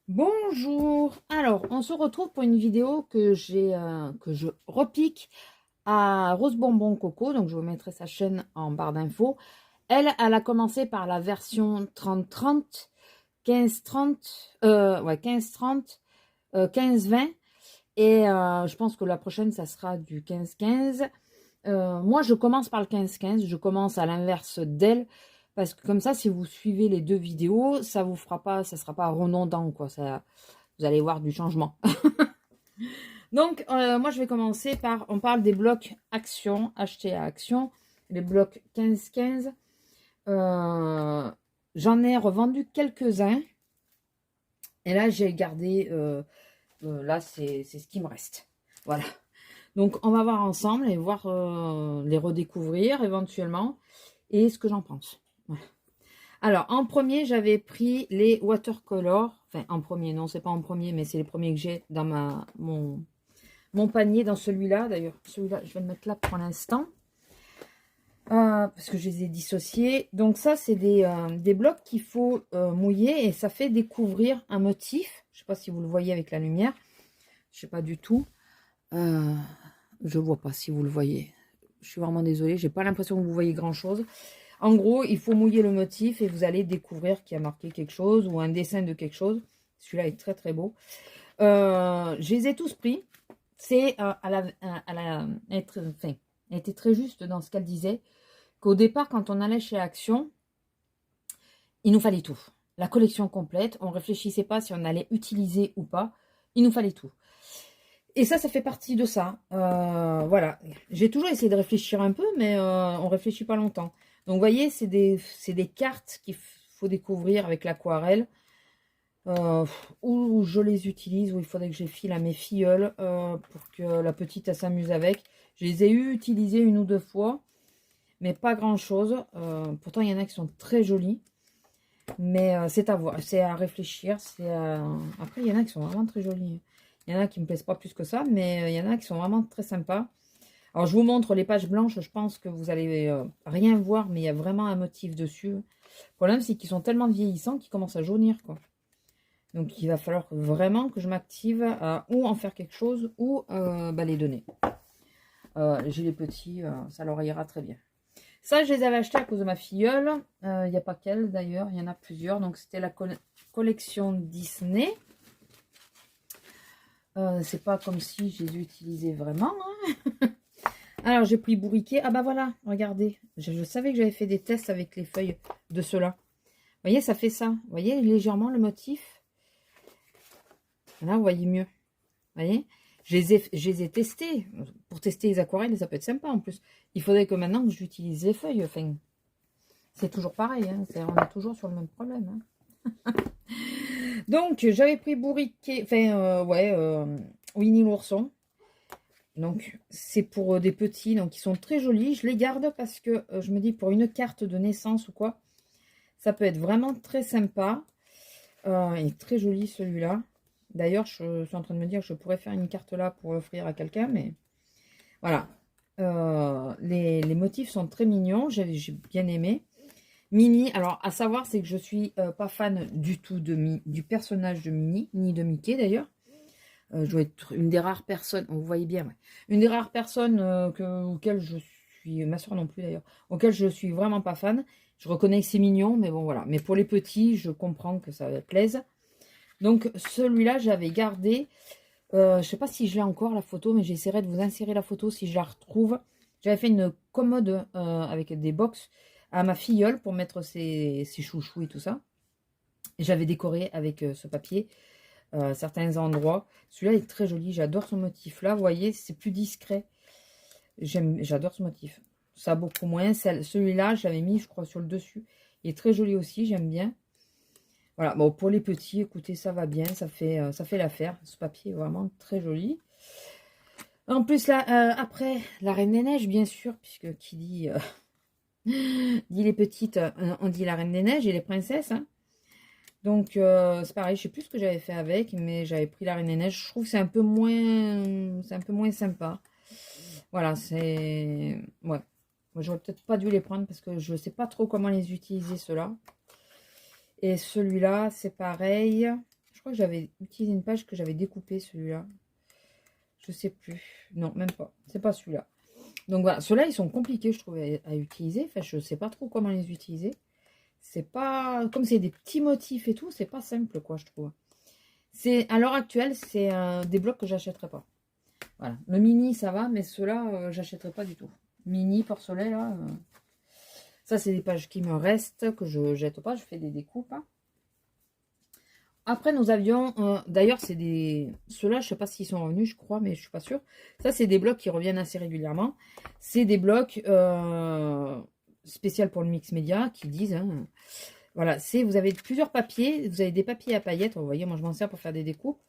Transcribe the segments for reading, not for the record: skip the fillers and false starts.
Bonjour. Alors, on se retrouve pour une vidéo que je repique à Rose Bonbon Coco. Donc, je vous mettrai sa chaîne en barre d'infos. Elle a commencé par la version 30-30, 15-30, ouais, 15-30, 15-20. Et je pense que la prochaine, ça sera du 15-15. Moi, je commence par le 15-15. Je commence à l'inverse d'elle. Parce que comme ça, si vous suivez les deux vidéos, ça vous fera pas, ça sera pas redondant, quoi. Ça, vous allez voir du changement. Donc, moi, je vais commencer par, on parle des blocs actions, acheter à action, les blocs 15-15. J'en ai revendu quelques-uns. Et là, j'ai gardé, là, c'est ce qui me reste. Voilà. Donc, on va voir ensemble et voir, les redécouvrir éventuellement et ce que j'en pense. Voilà. Alors, en premier, j'avais pris les watercolor. Enfin, en premier, non, c'est pas en premier, mais c'est les premiers que j'ai dans mon panier, dans celui-là. D'ailleurs, celui-là, je vais le mettre là pour l'instant. Parce que je les ai dissociés. Donc ça, c'est des blocs qu'il faut mouiller et ça fait découvrir un motif. Je sais pas si vous le voyez avec la lumière. Je sais pas du tout. Je vois pas si vous le voyez. Je suis vraiment désolée. J'ai pas l'impression que vous voyez grand-chose. En gros, il faut mouiller le motif et vous allez découvrir qu'il y a marqué quelque chose ou un dessin de quelque chose. Celui-là est très très beau. Je les ai tous pris. C'est elle était très juste dans ce qu'elle disait, qu'au départ, quand on allait chez Action, il nous fallait tout. La collection complète, on ne réfléchissait pas si on allait utiliser ou pas. Il nous fallait tout. Et ça fait partie de ça. Voilà. J'ai toujours essayé de réfléchir un peu, mais on ne réfléchit pas longtemps. Donc, vous voyez, c'est des cartes qu'il faut découvrir avec l'aquarelle. Où je les utilise, où il faudrait que je les file à mes filleuls pour que la petite elle s'amuse avec. Je les ai utilisées une ou deux fois, mais pas grand chose. Pourtant, il y en a qui sont très jolis, mais c'est à voir, c'est à réfléchir. Après, il y en a qui sont vraiment très jolis. Il y en a qui me plaisent pas plus que ça, mais il y en a qui sont vraiment très sympas. Alors, je vous montre les pages blanches. Je pense que vous allez rien voir, mais il y a vraiment un motif dessus. Le problème, c'est qu'ils sont tellement vieillissants qu'ils commencent à jaunir, quoi. Donc, il va falloir vraiment que je m'active à ou en faire quelque chose ou les donner. J'ai les petits, ça leur ira très bien. Ça, je les avais achetés à cause de ma filleule. Il n'y a pas qu'elle d'ailleurs, il y en a plusieurs. Donc, c'était la collection Disney. C'est pas comme si je les utilisais vraiment. Hein. Alors, j'ai pris bourriquet. Ah bah voilà, regardez. Je savais que j'avais fait des tests avec les feuilles de ceux-là. Vous voyez, ça fait ça. Vous voyez légèrement le motif. Là, vous voyez mieux. Vous voyez, je les ai testés. Pour tester les aquarelles, ça peut être sympa en plus. Il faudrait que maintenant que j'utilise les feuilles. Enfin, c'est toujours pareil. Hein, on est toujours sur le même problème. Hein. Donc, j'avais pris bourriquet. Enfin, ouais, Winnie l'ourson. Donc, c'est pour des petits. Donc, ils sont très jolis. Je les garde parce que je me dis pour une carte de naissance ou quoi, ça peut être vraiment très sympa. Il est très joli celui-là. D'ailleurs, je suis en train de me dire que je pourrais faire une carte là pour offrir à quelqu'un, mais voilà. Les motifs sont très mignons, j'ai bien aimé. Minnie, alors à savoir, c'est que je suis pas fan du tout du personnage de Minnie, ni de Mickey d'ailleurs. Je dois être une des rares personnes, vous voyez bien, ouais, une des rares personnes auxquelles je suis, ma soeur non plus d'ailleurs, auxquelles je suis vraiment pas fan. Je reconnais que c'est mignon, mais bon voilà. Mais pour les petits, je comprends que ça plaise. Donc celui-là, j'avais gardé. Je ne sais pas si je l'ai encore la photo, mais j'essaierai de vous insérer la photo si je la retrouve. J'avais fait une commode avec des box à ma filleule pour mettre ses chouchous et tout ça. J'avais décoré avec ce papier certains endroits. Celui-là est très joli, j'adore ce motif-là. Vous voyez, c'est plus discret. J'adore ce motif. Ça beaucoup moins. Celui-là, je l'avais mis, je crois, sur le dessus. Il est très joli aussi, j'aime bien. Voilà, bon, pour les petits, écoutez, ça va bien, ça fait l'affaire. Ce papier est vraiment très joli. En plus, là, après, la Reine des Neiges, bien sûr, puisque qui dit, dit les petites, on dit la Reine des Neiges et les princesses. Hein. Donc, c'est pareil, je sais plus ce que j'avais fait avec, mais j'avais pris la Reine des Neiges. Je trouve que c'est un peu moins sympa. Voilà, c'est... Ouais. Moi, j'aurais peut-être pas dû les prendre parce que je sais pas trop comment les utiliser, ceux-là. Et celui-là, c'est pareil. Je crois que j'avais utilisé une page que j'avais découpée, celui-là. Je sais plus. Non, même pas. C'est pas celui-là. Donc voilà, ceux-là, ils sont compliqués, je trouve, à utiliser. Enfin, je sais pas trop comment les utiliser. C'est pas... Comme c'est des petits motifs et tout, c'est pas simple, quoi, je trouve. À l'heure actuelle, c'est des blocs que j'achèterai pas. Voilà. Le mini, ça va, mais ceux-là, j'achèterai pas du tout. Mini, porcelet, là... Ça, c'est des pages qui me restent, que je jette pas. Je fais des découpes. Hein. Après, nous avions... D'ailleurs, c'est des... Ceux-là, je sais pas s'ils sont revenus, je crois, mais je suis pas sûre. Ça, c'est des blocs qui reviennent assez régulièrement. C'est des blocs spéciaux pour le mix média qui disent... Hein, voilà, vous avez plusieurs papiers. Vous avez des papiers à paillettes. Vous voyez, moi, je m'en sers pour faire des découpes.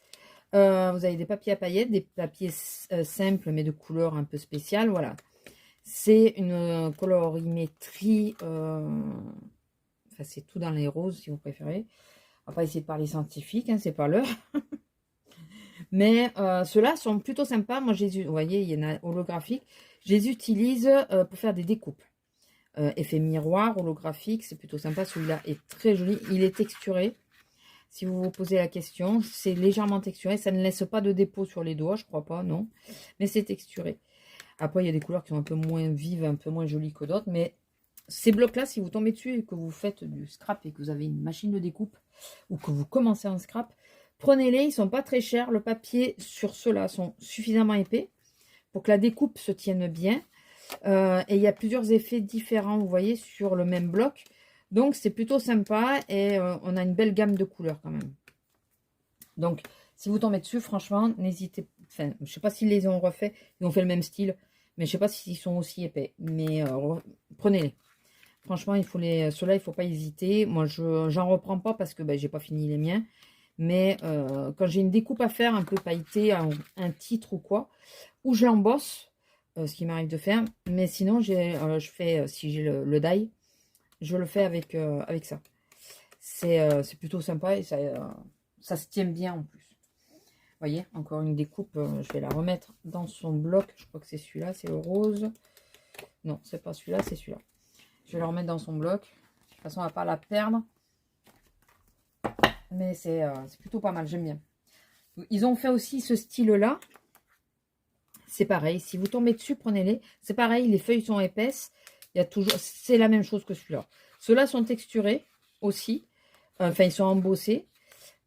Vous avez des papiers à paillettes, des papiers simples, mais de couleur un peu spéciale. Voilà. C'est une colorimétrie... Enfin, c'est tout dans les roses, si vous préférez. On va pas essayer de parler scientifique, hein, c'est pas l'heure. Mais ceux-là sont plutôt sympas. Moi, vous voyez, il y en a holographiques. Je les utilise pour faire des découpes. Effet miroir, holographique, c'est plutôt sympa. Celui-là est très joli. Il est texturé. Si vous vous posez la question, c'est légèrement texturé. Ça ne laisse pas de dépôt sur les doigts, je crois pas, non. Mais c'est texturé. Après, il y a des couleurs qui sont un peu moins vives, un peu moins jolies que d'autres. Mais ces blocs-là, si vous tombez dessus et que vous faites du scrap et que vous avez une machine de découpe ou que vous commencez en scrap, prenez-les, ils sont pas très chers. Le papier sur ceux-là sont suffisamment épais pour que la découpe se tienne bien. Et il y a plusieurs effets différents, vous voyez, sur le même bloc. Donc, c'est plutôt sympa et on a une belle gamme de couleurs quand même. Donc, si vous tombez dessus, franchement, n'hésitez... Enfin, je sais pas s'ils les ont refait, ils ont fait le même style, mais je sais pas s'ils sont aussi épais. Mais prenez-les. Franchement, ceux-là, il faut pas hésiter. Moi, j'en reprends pas parce que ben, j'ai pas fini les miens. Mais quand j'ai une découpe à faire un peu pailletée, un titre ou quoi, ou je l'embosse, ce qui m'arrive de faire. Mais sinon, je fais, si j'ai le die, je le fais avec ça. C'est plutôt sympa et ça se tient bien en plus. Vous voyez, encore une découpe, je vais la remettre dans son bloc. Je crois que c'est celui-là, c'est le rose. Non, c'est pas celui-là, c'est celui-là. Je vais la remettre dans son bloc. De toute façon, on va pas la perdre. Mais c'est plutôt pas mal, j'aime bien. Ils ont fait aussi ce style-là. C'est pareil, si vous tombez dessus, prenez-les. C'est pareil, les feuilles sont épaisses. Il y a toujours, c'est la même chose que celui-là. Ceux-là sont texturés aussi. Enfin, ils sont embossés.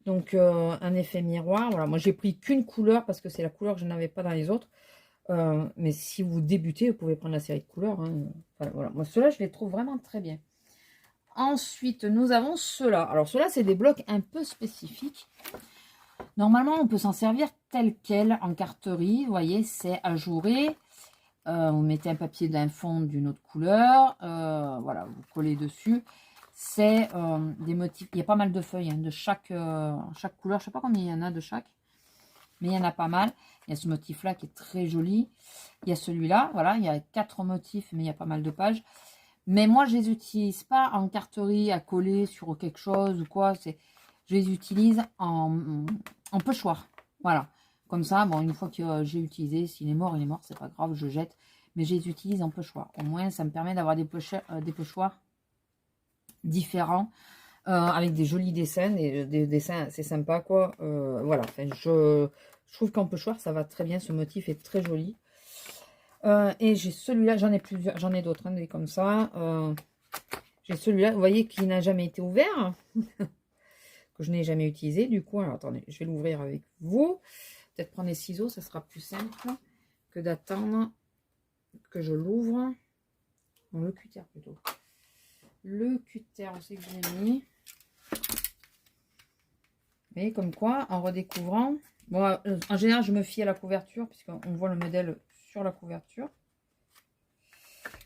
Donc, un effet miroir. Voilà, moi, j'ai pris qu'une couleur parce que c'est la couleur que je n'avais pas dans les autres. Mais si vous débutez, vous pouvez prendre la série de couleurs. Hein. Enfin, voilà. Moi, ceux-là, je les trouve vraiment très bien. Ensuite, nous avons ceux-là. Alors, ceux-là, c'est des blocs un peu spécifiques. Normalement, on peut s'en servir tel quel en carterie. Vous voyez, c'est ajouré. Vous mettez un papier d'un fond d'une autre couleur. Voilà, vous collez dessus. C'est des motifs. Il y a pas mal de feuilles hein, de chaque couleur. Je ne sais pas combien il y en a de chaque. Mais il y en a pas mal. Il y a ce motif-là qui est très joli. Il y a celui-là. Voilà, il y a 4 motifs, mais il y a pas mal de pages. Mais moi, je ne les utilise pas en carterie à coller sur quelque chose ou quoi. Je les utilise en pochoir. Voilà. Comme ça, bon, une fois que j'ai utilisé, s'il est mort, il est mort, c'est pas grave, je jette. Mais je les utilise en pochoir. Au moins, ça me permet d'avoir des pochoirs différents avec des jolis dessins, des dessins assez sympas, quoi. Voilà. Enfin, je trouve qu'en pochoir, ça va très bien. Ce motif est très joli. Et j'ai celui-là, j'en ai plusieurs, j'en ai d'autres, hein, des comme ça. J'ai celui-là, vous voyez, qui n'a jamais été ouvert, que je n'ai jamais utilisé. Du coup, alors attendez, je vais l'ouvrir avec vous. Peut-être prendre les ciseaux, ça sera plus simple que d'attendre que je l'ouvre. Non, le cutter plutôt. Le cutter, on sait que j'ai mis. Et comme quoi, en redécouvrant, bon, en général, je me fie à la couverture, puisqu'on voit le modèle sur la couverture.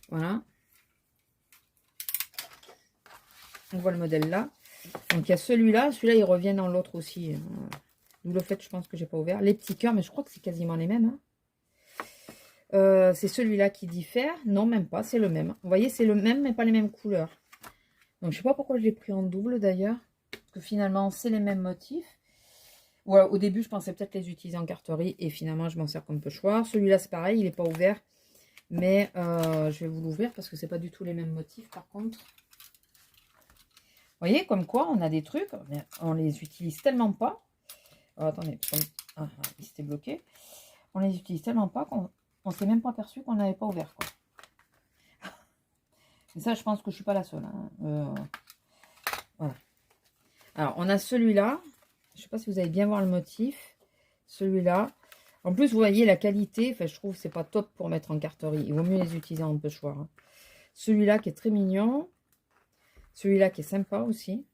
Voilà. On voit le modèle là. Donc, il y a celui-là. Celui-là, il revient dans l'autre aussi. D'où le fait, je pense que j'ai pas ouvert. Les petits cœurs, mais je crois que c'est quasiment les mêmes. Hein. C'est celui-là qui diffère. Non, même pas. C'est le même. Vous voyez, c'est le même, mais pas les mêmes couleurs. Donc, je sais pas pourquoi je l'ai pris en double, d'ailleurs. Parce que finalement, c'est les mêmes motifs. Ouais, au début, je pensais peut-être les utiliser en carterie. Et finalement, je m'en sers comme pochoir. Celui-là, c'est pareil. Il n'est pas ouvert. Mais je vais vous l'ouvrir parce que c'est pas du tout les mêmes motifs, par contre. Vous voyez, comme quoi, on a des trucs. On les utilise tellement pas. Oh, attendez, il s'était bloqué. On les utilise tellement pas qu'on ne s'est même pas aperçu qu'on n'avait pas ouvert, quoi. Mais ça, je pense que je suis pas la seule. Hein. Voilà. Alors, on a celui-là. Je sais pas si vous allez bien voir le motif. Celui-là. En plus, vous voyez la qualité. Enfin, je trouve que c'est pas top pour mettre en carterie. Il vaut mieux les utiliser en pochoir. Hein. Celui-là qui est très mignon. Celui-là qui est sympa aussi.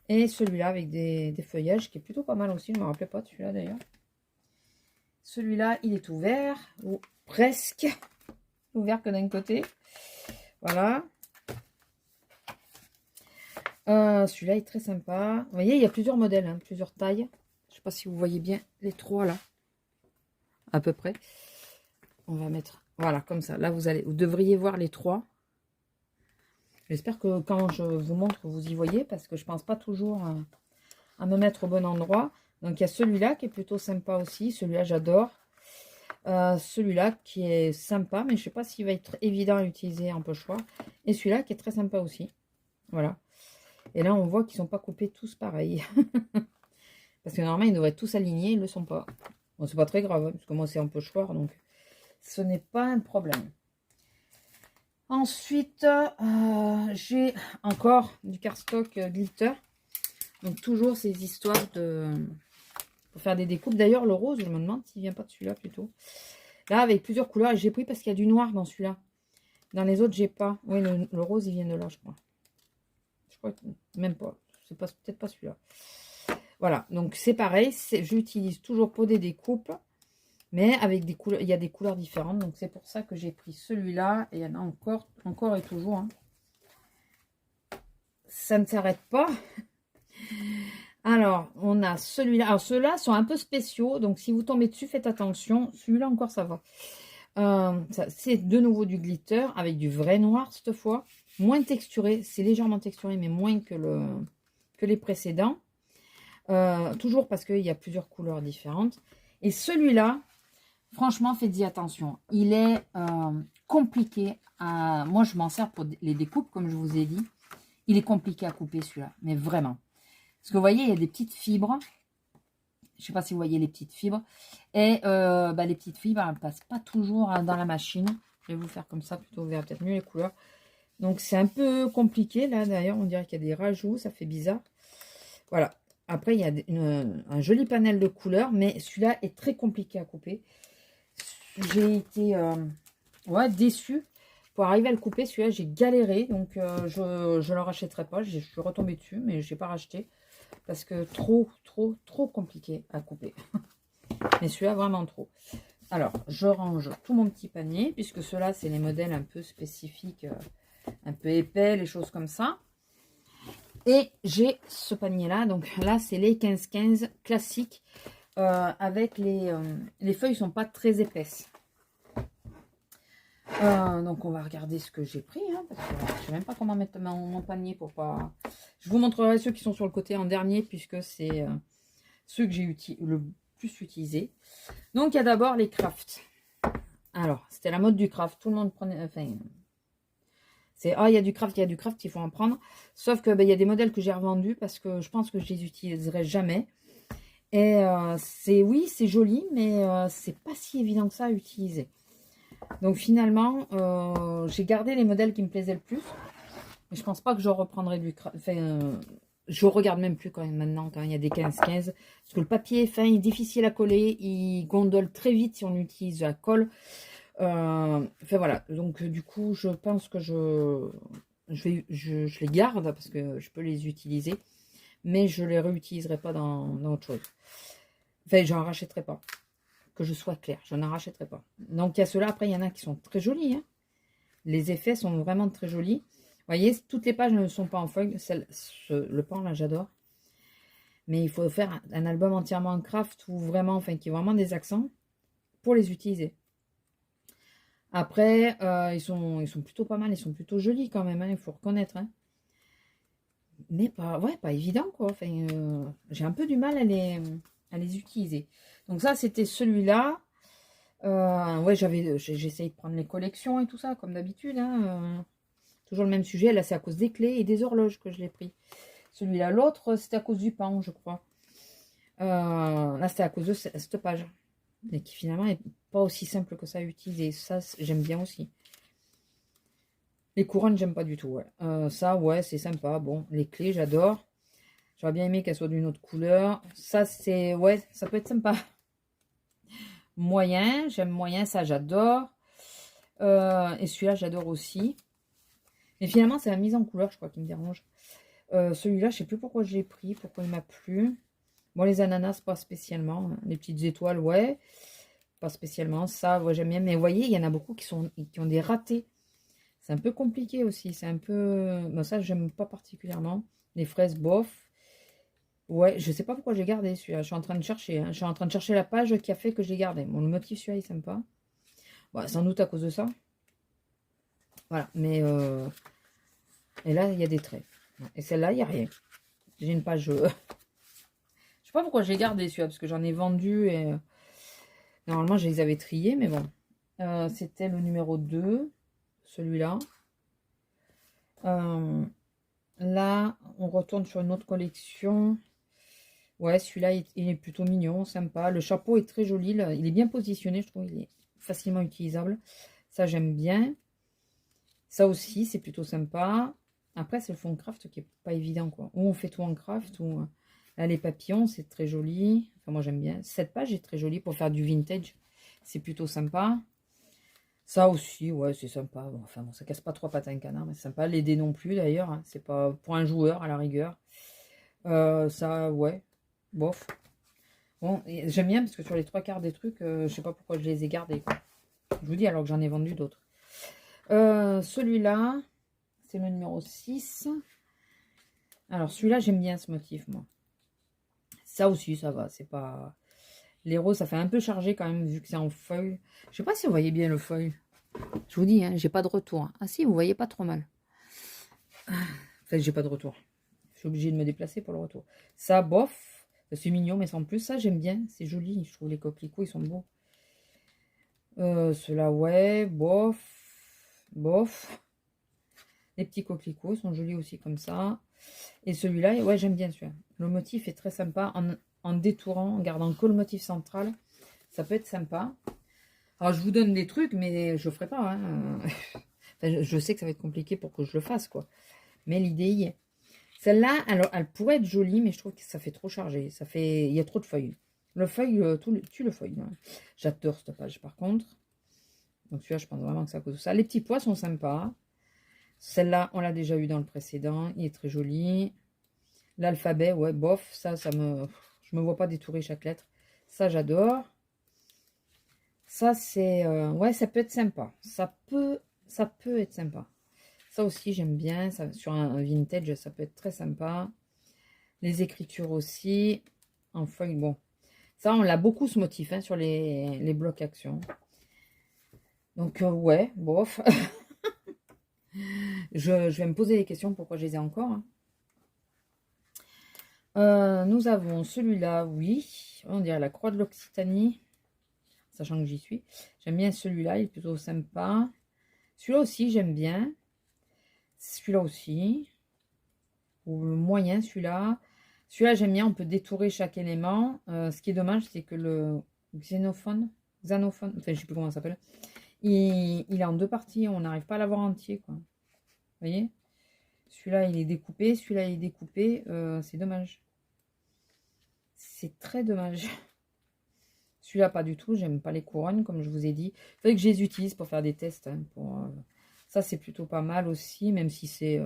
Et celui-là avec des feuillages qui est plutôt pas mal aussi. Je ne me rappelais pas de celui-là d'ailleurs. Celui-là, il est ouvert. Ou presque. Ouvert que d'un côté. Voilà. Celui-là est très sympa. Vous voyez, il y a plusieurs modèles, hein, plusieurs tailles. Je ne sais pas si vous voyez bien les trois là. À peu près. On va mettre, voilà, comme ça. Là, vous devriez voir les trois. J'espère que quand je vous montre, vous y voyez, parce que je pense pas toujours à me mettre au bon endroit. Donc, il y a celui-là qui est plutôt sympa aussi. Celui-là, j'adore. Celui-là qui est sympa, mais je sais pas s'il va être évident à utiliser en pochoir. Et celui-là qui est très sympa aussi. Voilà. Et là, on voit qu'ils sont pas coupés tous pareil. Parce que normalement, ils devraient être tous alignés. Ils ne le sont pas. Bon, c'est pas très grave, hein, parce que moi, c'est un pochoir, donc ce n'est pas un problème. Ensuite, j'ai encore du cardstock glitter. Donc, toujours ces histoires de... pour faire des découpes. D'ailleurs, le rose, je me demande s'il vient pas de celui-là plutôt. Là, avec plusieurs couleurs. Et j'ai pris parce qu'il y a du noir dans celui-là. Dans les autres, j'ai pas. Oui, le rose, il vient de là, je crois. Je crois que même pas. C'est peut-être pas celui-là. Voilà. Donc, c'est pareil. J'utilise toujours pour des découpes. Mais avec des couleurs, il y a des couleurs différentes. Donc, c'est pour ça que j'ai pris celui-là. Et il y en a encore et toujours. Hein. Ça ne s'arrête pas. Alors, on a celui-là. Alors, ceux-là sont un peu spéciaux. Donc, si vous tombez dessus, faites attention. Celui-là, encore, ça va. C'est de nouveau du glitter avec du vrai noir cette fois. Moins texturé. C'est légèrement texturé, mais moins que les précédents. Toujours parce qu'il y a plusieurs couleurs différentes. Et celui-là, franchement, faites-y attention. Il est compliqué. Moi, je m'en sers pour les découpes, comme je vous ai dit. Il est compliqué à couper, celui-là. Mais vraiment. Parce que vous voyez, il y a des petites fibres. Je ne sais pas si vous voyez les petites fibres. Et les petites fibres, elles ne passent pas toujours dans la machine. Je vais vous faire comme ça, plutôt. Vous verrez peut-être mieux les couleurs. Donc, c'est un peu compliqué. Là, d'ailleurs, on dirait qu'il y a des rajouts. Ça fait bizarre. Voilà. Après, il y a un joli panel de couleurs. Mais celui-là est très compliqué à couper. J'ai été déçue. Pour arriver à le couper, celui-là, j'ai galéré. Donc, je ne le rachèterai pas. Je suis retombée dessus, mais je n'ai pas racheté. Parce que trop compliqué à couper. Mais celui-là, vraiment trop. Alors, je range tout mon petit panier. Puisque ceux-là, c'est les modèles un peu spécifiques. Un peu épais, les choses comme ça. Et j'ai ce panier-là. Donc là, c'est les 15-15 classiques. Avec les feuilles ne sont pas très épaisses. Donc on va regarder ce que j'ai pris. Hein, parce que je ne sais même pas comment mettre mon panier pour pas... Je vous montrerai ceux qui sont sur le côté en dernier. Puisque c'est ceux que j'ai le plus utilisé. Donc il y a d'abord les crafts. Alors, c'était la mode du craft. Tout le monde prenait... Enfin... C'est, il y a du craft, il faut en prendre. Sauf que il y a des modèles que j'ai revendus parce que je pense que je les utiliserai jamais. Et oui, c'est joli, mais c'est pas si évident que ça à utiliser. Donc finalement, j'ai gardé les modèles qui me plaisaient le plus. Mais je pense pas que je reprendrai du craft. Enfin, je regarde même plus quand même maintenant quand il y a des 15-15. Parce que le papier est fin, il est difficile à coller, il gondole très vite si on utilise la colle. Enfin voilà, donc du coup je pense que je les garde parce que je peux les utiliser, mais je les réutiliserai pas dans autre chose. Enfin, j'en rachèterai pas, que je sois claire, je n'en rachèterai pas. Donc il y a ceux-là, après il y en a qui sont très jolis, hein. Les effets sont vraiment très jolis. Vous voyez, toutes les pages ne sont pas en feuille. Le pan là, j'adore. Mais il faut faire un album entièrement en craft ou vraiment, enfin qui a vraiment des accents pour les utiliser. Après, ils sont plutôt pas mal, ils sont plutôt jolis quand même, hein, il faut reconnaître. Hein. Mais pas évident, quoi. Enfin, j'ai un peu du mal à les utiliser. Donc ça, c'était celui-là. J'ai essayé de prendre les collections et tout ça, comme d'habitude. Hein, toujours le même sujet. Là, c'est à cause des clés et des horloges que je l'ai pris. Celui-là, l'autre, c'était à cause du pan, je crois. Là, c'était à cause de cette page. Mais qui finalement n'est pas aussi simple que ça à utiliser. Ça, j'aime bien aussi. Les couronnes, j'aime pas du tout. Ouais. Ça, ouais, c'est sympa. Bon, les clés, j'adore. J'aurais bien aimé qu'elles soient d'une autre couleur. Ça, c'est... Ouais, ça peut être sympa. Moyen, j'aime moyen. Ça, j'adore. Et celui-là, j'adore aussi. Mais finalement, c'est la mise en couleur, je crois, qui me dérange. Celui-là, je sais plus pourquoi je l'ai pris. Pourquoi il m'a plu. Bon, les ananas, pas spécialement. Les petites étoiles, ouais. Pas spécialement. Ça, ouais, j'aime bien. Mais vous voyez, il y en a beaucoup qui ont des ratés. C'est un peu compliqué aussi. C'est un peu... Bon, ça, j'aime pas particulièrement. Les fraises, bof. Ouais, je sais pas pourquoi j'ai gardé celui-là. Je suis en train de chercher. Hein. Je suis en train de chercher la page qui a fait que je l'ai gardé. Bon, le motif, celui-là, il est sympa. Ouais, sans doute à cause de ça. Voilà. Mais... Et là, il y a des traits. Et celle-là, il n'y a rien. J'ai une page... Je sais pas pourquoi j'ai gardé celui-là. Parce que j'en ai vendu et... Normalement, je les avais triés. Mais bon. C'était le numéro 2. Celui-là. Là, on retourne sur une autre collection. Ouais, celui-là, il est plutôt mignon, sympa. Le chapeau est très joli. Là. Il est bien positionné, je trouve. Il est facilement utilisable. Ça, j'aime bien. Ça aussi, c'est plutôt sympa. Après, c'est le fond craft qui est pas évident, quoi. Ou on fait tout en craft, ou... Là, les papillons, c'est très joli. Enfin, moi, j'aime bien. Cette page est très jolie pour faire du vintage. C'est plutôt sympa. Ça aussi, ouais, c'est sympa. Bon, enfin, bon, ça casse pas trois pattes à un canard, mais c'est sympa. Les dés non plus, d'ailleurs. Hein. C'est pas pour un joueur, à la rigueur. Ça, ouais. Bof. Bon, j'aime bien parce que sur les trois quarts des trucs, je sais pas pourquoi je les ai gardés. Quoi. Je vous dis alors que j'en ai vendu d'autres. Celui-là, c'est le numéro 6. Alors, celui-là, j'aime bien ce motif, moi. Ça aussi, ça va. C'est pas... Les roses, ça fait un peu chargé quand même, vu que c'est en feuille. Je sais pas si vous voyez bien le feuille. Je vous dis, hein, j'ai pas de retour. Ah si, vous voyez pas trop mal. Enfin, j'ai pas de retour. Je suis obligée de me déplacer pour le retour. Ça, bof. C'est mignon, mais sans plus, ça, j'aime bien. C'est joli. Je trouve les coquelicots, ils sont beaux. Ceux-là, ouais. Bof. Bof. Les petits coquelicots sont jolis aussi comme ça. Et celui-là, ouais, j'aime bien celui-là. Le motif est très sympa. En détourant, en gardant que le motif central, ça peut être sympa. Alors, je vous donne des trucs, mais je ne ferai pas. Hein. Enfin, je sais que ça va être compliqué pour que je le fasse, quoi. Mais l'idée y est. Celle-là, alors, elle pourrait être jolie, mais je trouve que ça fait trop chargé. Ça fait, il y a trop de feuilles. Le feuille, tu le feuille. Hein. J'adore cette page, par contre. Donc, celui-là, je pense vraiment que c'est à cause de ça. Les petits pois sont sympas. Celle-là, on l'a déjà eu dans le précédent. Il est très joli. L'alphabet, ouais, bof. Ça me... Je me vois pas détourer chaque lettre. Ça, j'adore. Ça, c'est... ouais, ça peut être sympa. Ça peut être sympa. Ça aussi, j'aime bien. Ça, sur un vintage, ça peut être très sympa. Les écritures aussi. En feuille, bon. Ça, on l'a beaucoup, ce motif, hein, sur les blocs actions. Donc, ouais, bof. je vais me poser les questions pourquoi je les ai encore. Hein. Nous avons celui-là, oui. On dirait la croix de l'Occitanie. Sachant que j'y suis. J'aime bien celui-là, il est plutôt sympa. Celui-là aussi, j'aime bien. Celui-là aussi. Ou moyen, celui-là. Celui-là, j'aime bien, on peut détourer chaque élément. Ce qui est dommage, c'est que le xénophone, enfin, je sais plus comment ça s'appelle, il est en deux parties, on n'arrive pas à l'avoir entier, quoi. Vous voyez? Celui-là, il est découpé, celui-là, il est découpé. C'est dommage. C'est très dommage. Celui-là, pas du tout. J'aime pas les couronnes, comme je vous ai dit. Il faudrait que je les utilise pour faire des tests. Hein, ça, c'est plutôt pas mal aussi, même si c'est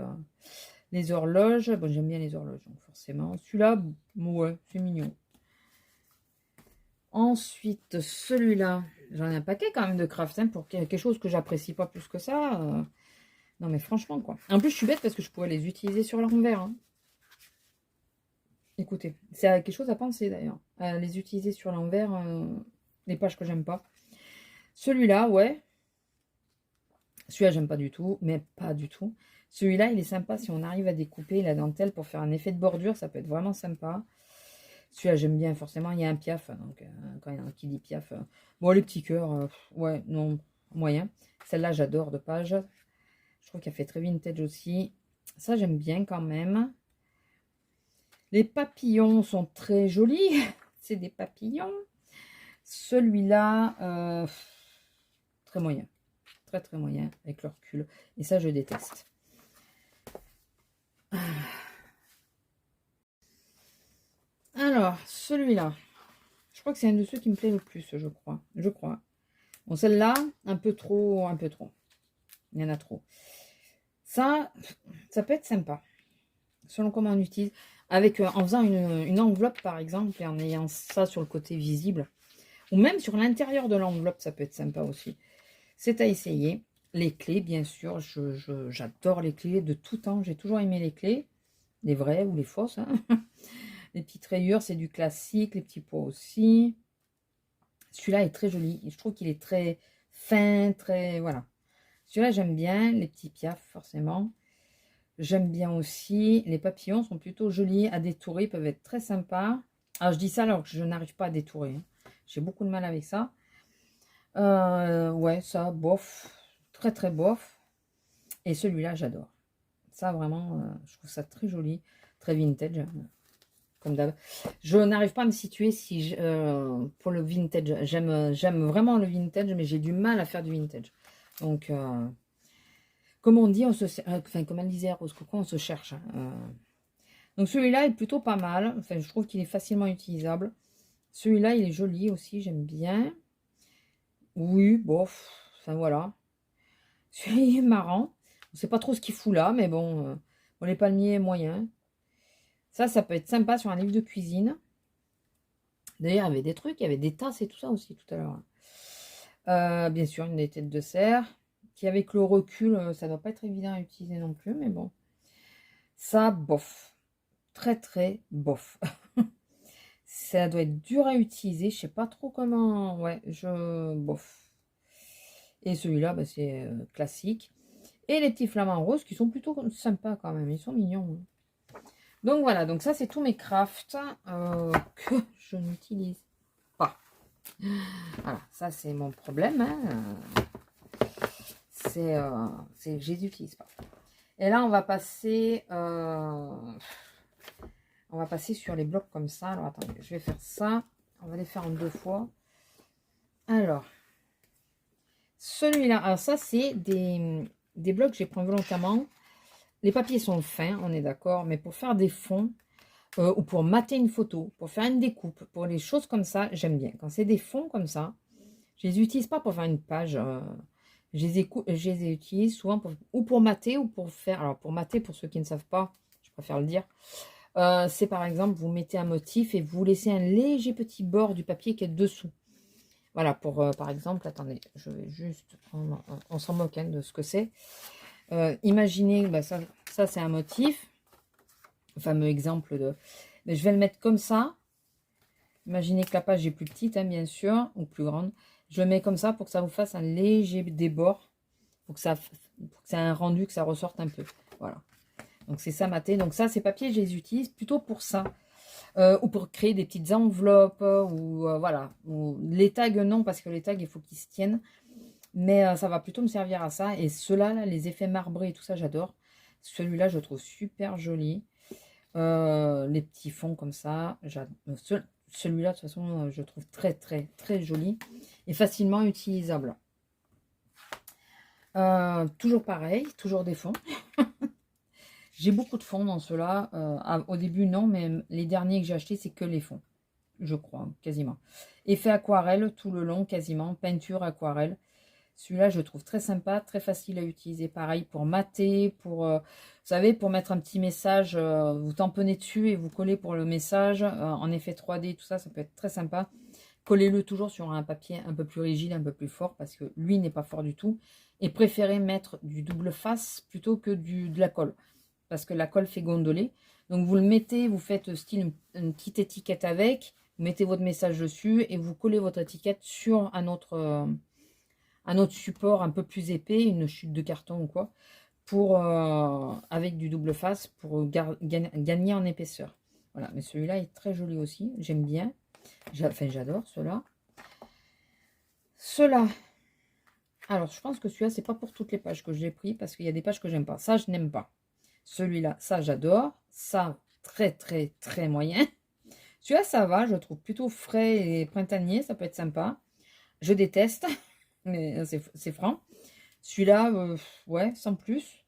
les horloges. Bon, j'aime bien les horloges, donc forcément. Celui-là, ouais, c'est mignon. Ensuite, celui-là, j'en ai un paquet quand même de craft, hein, pour quelque chose que j'apprécie pas plus que ça. Non, mais franchement, quoi. En plus, je suis bête parce que je pourrais les utiliser sur l'envers. Hein. Écoutez, c'est quelque chose à penser d'ailleurs. À les utiliser sur l'envers, les pages que j'aime pas. Celui-là, ouais. Celui-là, j'aime pas du tout, mais pas du tout. Celui-là, il est sympa si on arrive à découper la dentelle pour faire un effet de bordure. Ça peut être vraiment sympa. Celui-là, j'aime bien, forcément. Il y a un piaf. Donc, quand il y en a qui dit piaf. Bon, les petits cœurs, ouais, non, moyen. Celle-là, j'adore de page. Je trouve qu'elle fait très vintage aussi. Ça, j'aime bien quand même. Les papillons sont très jolis. c'est des papillons. Celui-là, très moyen. Très, très moyen avec le recul. Et ça, je déteste. Alors, celui-là. Je crois que c'est un de ceux qui me plaît le plus, je crois. Je crois. Bon, celle-là, un peu trop, un peu trop. Il y en a trop. Ça peut être sympa. Selon comment on utilise. Avec, en faisant une enveloppe, par exemple, et en ayant ça sur le côté visible. Ou même sur l'intérieur de l'enveloppe, ça peut être sympa aussi. C'est à essayer. Les clés, bien sûr. J'adore les clés de tout temps. J'ai toujours aimé les clés. Les vraies ou les fausses. Hein. Les petites rayures, c'est du classique. Les petits pots aussi. Celui-là est très joli. Je trouve qu'il est très fin, très... Voilà. Celui-là, j'aime bien. Les petits piafs, forcément. J'aime bien aussi. Les papillons sont plutôt jolis à détourer. Ils peuvent être très sympas. Alors, je dis ça alors que je n'arrive pas à détourer. Hein. J'ai beaucoup de mal avec ça. Ouais, ça, bof. Très, très bof. Et celui-là, j'adore. Ça, vraiment, je trouve ça très joli. Très vintage. Comme d'hab. Je n'arrive pas à me situer si pour le vintage. J'aime vraiment le vintage, mais j'ai du mal à faire du vintage. Donc, comme on dit, enfin, comme elle disait Rose Coco, on se cherche. Hein. Donc, celui-là est plutôt pas mal. Enfin, je trouve qu'il est facilement utilisable. Celui-là, il est joli aussi, j'aime bien. Oui, bof. Enfin, voilà. Celui-là, il est marrant. On ne sait pas trop ce qu'il fout là, mais bon, les palmiers, moyen. Ça peut être sympa sur un livre de cuisine. D'ailleurs, il y avait des trucs, il y avait des tasses et tout ça aussi tout à l'heure. Bien sûr, une des têtes de cerf. Qui avec le recul, ça doit pas être évident à utiliser non plus, mais bon. Ça, bof. Très, très bof. Ça doit être dur à utiliser. Je sais pas trop comment... Ouais, bof. Et celui-là, bah, c'est classique. Et les petits flamants roses qui sont plutôt sympas quand même. Ils sont mignons. Donc voilà, donc ça c'est tous mes crafts que je n'utilise pas. Voilà, ça c'est mon problème. Hein. Je les utilise pas. Et là on va passer sur les blocs comme ça. Alors attendez, je vais faire ça. On va les faire en 2 fois. Alors, celui-là, alors ça c'est des blocs que j'ai pris volontairement. Les papiers sont fins, on est d'accord, mais pour faire des fonds, ou pour mater une photo, pour faire une découpe, pour les choses comme ça, j'aime bien. Quand c'est des fonds comme ça, je les utilise pas pour faire une page. Je les utilise souvent pour mater ou pour faire... Alors, pour mater, pour ceux qui ne savent pas, je préfère le dire, c'est par exemple, vous mettez un motif et vous laissez un léger petit bord du papier qui est dessous. Voilà, par exemple, attendez, je vais juste... On s'en moque hein, de ce que c'est. Imaginez, bah, ça c'est un motif. Le fameux exemple de... Mais je vais le mettre comme ça. Imaginez que la page est plus petite, hein, bien sûr, ou plus grande. Je le mets comme ça pour que ça vous fasse un léger débord. Pour que ça ait un rendu, que ça ressorte un peu. Voilà. Donc c'est ça maté. Donc ça, ces papiers, je les utilise plutôt pour ça. Ou pour créer des petites enveloppes. Ou voilà. Ou les tags, non, parce que les tags, il faut qu'ils se tiennent. Mais ça va plutôt me servir à ça. Et ceux-là, là, les effets marbrés et tout ça, j'adore. Celui-là, je trouve super joli. Les petits fonds comme ça. Celui-là, de toute façon, je trouve très, très, très joli. Et facilement utilisable. Toujours pareil, toujours des fonds. J'ai beaucoup de fonds dans ceux-là. Au début, non, mais les derniers que j'ai achetés, c'est que les fonds. Je crois, quasiment. Effet aquarelle tout le long, quasiment. Peinture aquarelle. Celui-là, je trouve très sympa, très facile à utiliser. Pareil pour mater, vous savez, pour mettre un petit message, vous tamponnez dessus et vous collez pour le message. En effet 3D, tout ça, ça peut être très sympa. Collez-le toujours sur un papier un peu plus rigide, un peu plus fort, parce que lui n'est pas fort du tout. Et préférez mettre du double face plutôt que de la colle, parce que la colle fait gondoler. Donc vous le mettez, vous faites style une petite étiquette avec, vous mettez votre message dessus et vous collez votre étiquette sur un autre support un peu plus épais, une chute de carton ou quoi, avec du double face pour gagner en épaisseur. Voilà, mais celui-là est très joli aussi, j'aime bien. Enfin, j'adore ceux-là. Ceux-là, alors je pense que celui-là, c'est pas pour toutes les pages que je l'ai pris, parce qu'il y a des pages que j'aime pas. Ça, je n'aime pas. Celui-là, ça, j'adore. Ça, très, très, très moyen. Celui-là, ça va, je le trouve plutôt frais et printanier, ça peut être sympa. Je déteste, mais c'est franc. Celui-là, ouais, sans plus.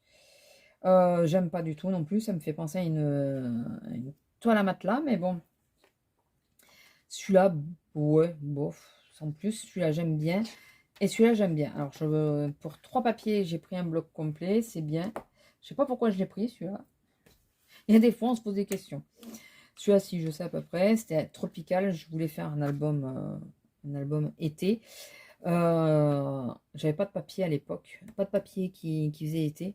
J'aime pas du tout non plus, ça me fait penser à une toile à matelas, mais bon. Celui-là, ouais, bof, sans plus. Celui-là, j'aime bien. Et celui-là, j'aime bien. Alors, pour 3 papiers, j'ai pris un bloc complet, c'est bien. Je sais pas pourquoi je l'ai pris, celui-là. Il y a des fois, on se pose des questions. Celui-là, si je sais à peu près, c'était Tropical. Je voulais faire un album été. J'avais pas de papier à l'époque. Pas de papier qui faisait été.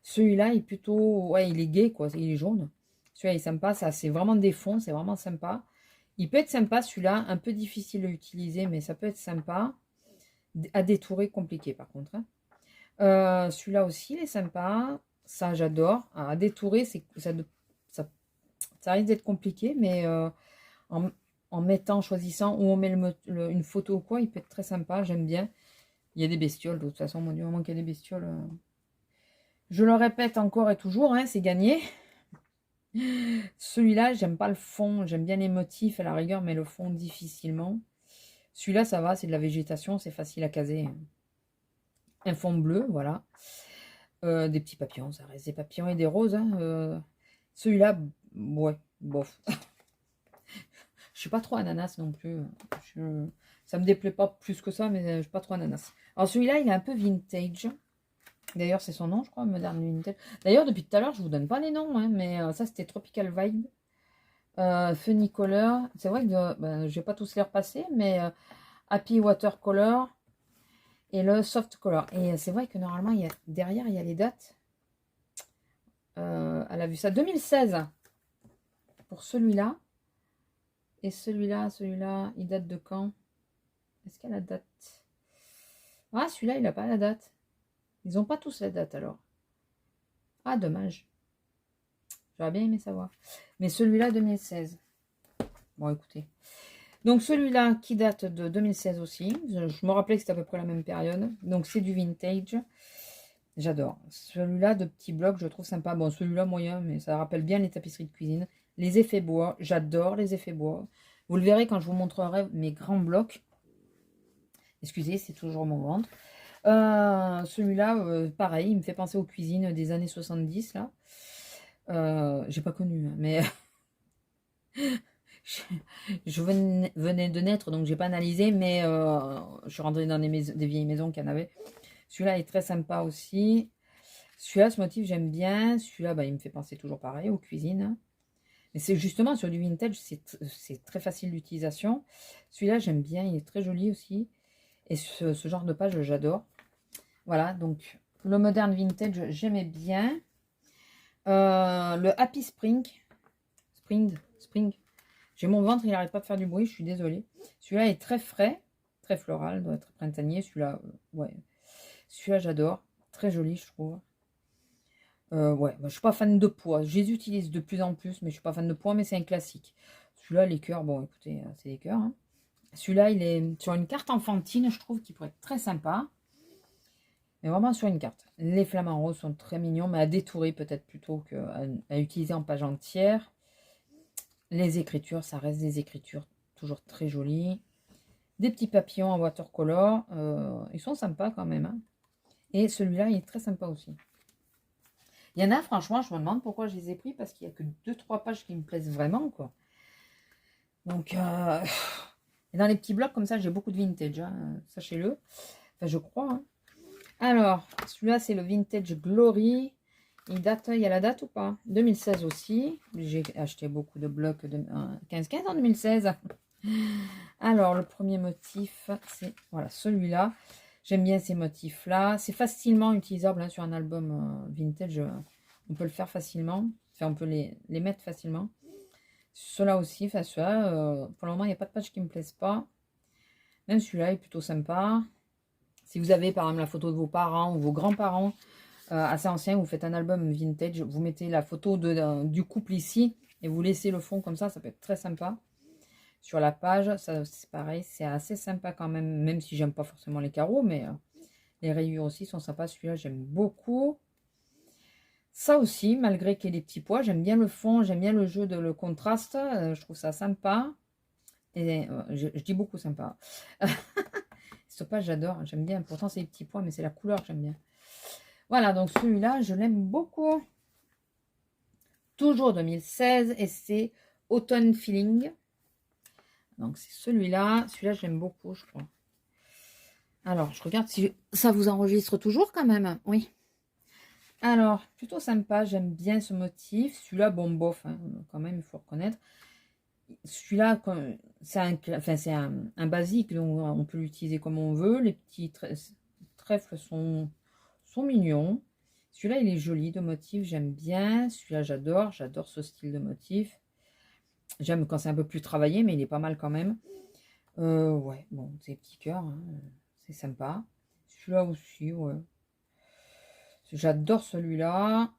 Celui-là, il est plutôt... Ouais, il est gai, quoi. Il est jaune. Celui-là, il est sympa. Ça, c'est vraiment des fonds. C'est vraiment sympa. Il peut être sympa, celui-là. Un peu difficile à utiliser, mais ça peut être sympa. À détourer, compliqué, par contre. Hein. Celui-là aussi, il est sympa. Ça, j'adore. À détourer, ça risque d'être compliqué, mais en mettant, choisissant, où on met une photo ou quoi, il peut être très sympa. J'aime bien. Il y a des bestioles, de toute façon, du moment qu'il y a des bestioles... Je le répète encore et toujours, hein, c'est gagné. Celui-là, j'aime pas le fond. J'aime bien les motifs à la rigueur, mais le fond, difficilement. Celui-là, ça va, c'est de la végétation, c'est facile à caser. Un fond bleu, voilà. Des petits papillons, ça reste des papillons et des roses. Hein. Celui-là, ouais, bof. Je suis pas trop ananas non plus. Ça me déplaît pas plus que ça, mais je suis pas trop ananas. Alors celui-là, il est un peu vintage. D'ailleurs, c'est son nom, je crois, Modern Vintage. D'ailleurs, depuis tout à l'heure, je vous donne pas les noms, hein, mais ça, c'était Tropical Vibe. Funny Color. C'est vrai que ben, je vais pas tous les repasser, mais Happy Watercolor et le Soft Color. Et c'est vrai que normalement, derrière, il y a les dates. Elle a vu ça. 2016 pour celui-là. Et celui-là, il date de quand? Est-ce qu'il y a la date? Ah, celui-là, il n'a pas la date. Ils n'ont pas tous la date alors. Ah, dommage. J'aurais bien aimé savoir. Mais celui-là, 2016. Bon, écoutez. Donc, celui-là qui date de 2016 aussi. Je me rappelais que c'était à peu près la même période. Donc, c'est du vintage. J'adore. Celui-là de petit bloc, je trouve sympa. Bon, celui-là moyen, mais ça rappelle bien les tapisseries de cuisine. Les effets bois. J'adore les effets bois. Vous le verrez quand je vous montrerai mes grands blocs. Excusez, c'est toujours mon ventre. Celui-là, pareil, il me fait penser aux cuisines des années 70, là. J'ai pas connu, hein, mais je venais de naître, donc j'ai pas analysé, mais je suis rentrée dans des vieilles maisons qu'il y en avait. Celui-là est très sympa aussi. Celui-là, ce motif, j'aime bien. Celui-là, bah, il me fait penser toujours pareil aux cuisines. Mais c'est justement sur du vintage, c'est très facile d'utilisation. Celui-là, j'aime bien, il est très joli aussi. Et ce genre de page, j'adore. Voilà, donc le Modern Vintage, j'aimais bien. Le Happy Spring. Spring. J'ai mon ventre, il n'arrête pas de faire du bruit, je suis désolée. Celui-là est très frais, très floral, doit être printanier. Celui-là, ouais. Celui-là, j'adore. Très joli, je trouve. Ouais, je suis pas fan de pois. Je les utilise de plus en plus, mais je suis pas fan de pois, mais c'est un classique. Celui-là, les cœurs, bon, écoutez, c'est des cœurs. Hein. Celui-là, il est sur une carte enfantine, je trouve qu'il pourrait être très sympa. Mais vraiment sur une carte. Les flamants roses sont très mignons, mais à détourer peut-être plutôt qu'à utiliser en page entière. Les écritures, ça reste des écritures toujours très jolies. Des petits papillons en watercolor. Ils sont sympas quand même. Hein. Et celui-là, il est très sympa aussi. Il y en a, franchement, je me demande pourquoi je les ai pris, parce qu'il n'y a que 2-3 pages qui me plaisent vraiment, quoi. Donc, et dans les petits blocs comme ça, j'ai beaucoup de vintage, hein, sachez-le. Enfin, je crois. Hein. Alors, celui-là, c'est le Vintage Glory. Il y a la date ou pas? 2016 aussi. J'ai acheté beaucoup de blocs de 15-15 en 2016. Alors, le premier motif, c'est voilà, celui-là. J'aime bien ces motifs-là. C'est facilement utilisable hein, sur un album vintage. On peut le faire facilement. Enfin, on peut les mettre facilement. Ceux-là aussi, enfin, ceux-là, pour le moment, il n'y a pas de page qui ne me plaisent pas. Même celui-là est plutôt sympa. Si vous avez, par exemple, la photo de vos parents ou vos grands-parents assez anciens, vous faites un album vintage, vous mettez la photo du couple ici et vous laissez le fond comme ça peut être très sympa. Sur la page, ça c'est pareil, c'est assez sympa quand même, même si j'aime pas forcément les carreaux, mais les rayures aussi sont sympas. Celui-là, j'aime beaucoup. Ça aussi, malgré qu'il y ait des petits pois, j'aime bien le fond, j'aime bien le jeu de le contraste. Je trouve ça sympa. Et je dis beaucoup sympa. Ce pas, j'adore, j'aime bien. Pourtant, c'est les petits pois, mais c'est la couleur que j'aime bien. Voilà, donc celui-là, je l'aime beaucoup. Toujours 2016 et c'est Autumn Feeling. Donc c'est celui-là. Celui-là, je l'aime beaucoup, je crois. Alors, je regarde si ça vous enregistre toujours quand même. Oui. Alors, plutôt sympa. J'aime bien ce motif. Celui-là, bon, bof, hein, quand même, il faut reconnaître. Celui-là, c'est un basique, donc on peut l'utiliser comme on veut. Les petits trèfles sont mignons. Celui-là, il est joli de motif, j'aime bien. Celui-là, j'adore ce style de motif. J'aime quand c'est un peu plus travaillé, mais il est pas mal quand même. Ouais, bon, c'est des petits cœurs, hein, c'est sympa. Celui-là aussi, ouais. J'adore celui-là.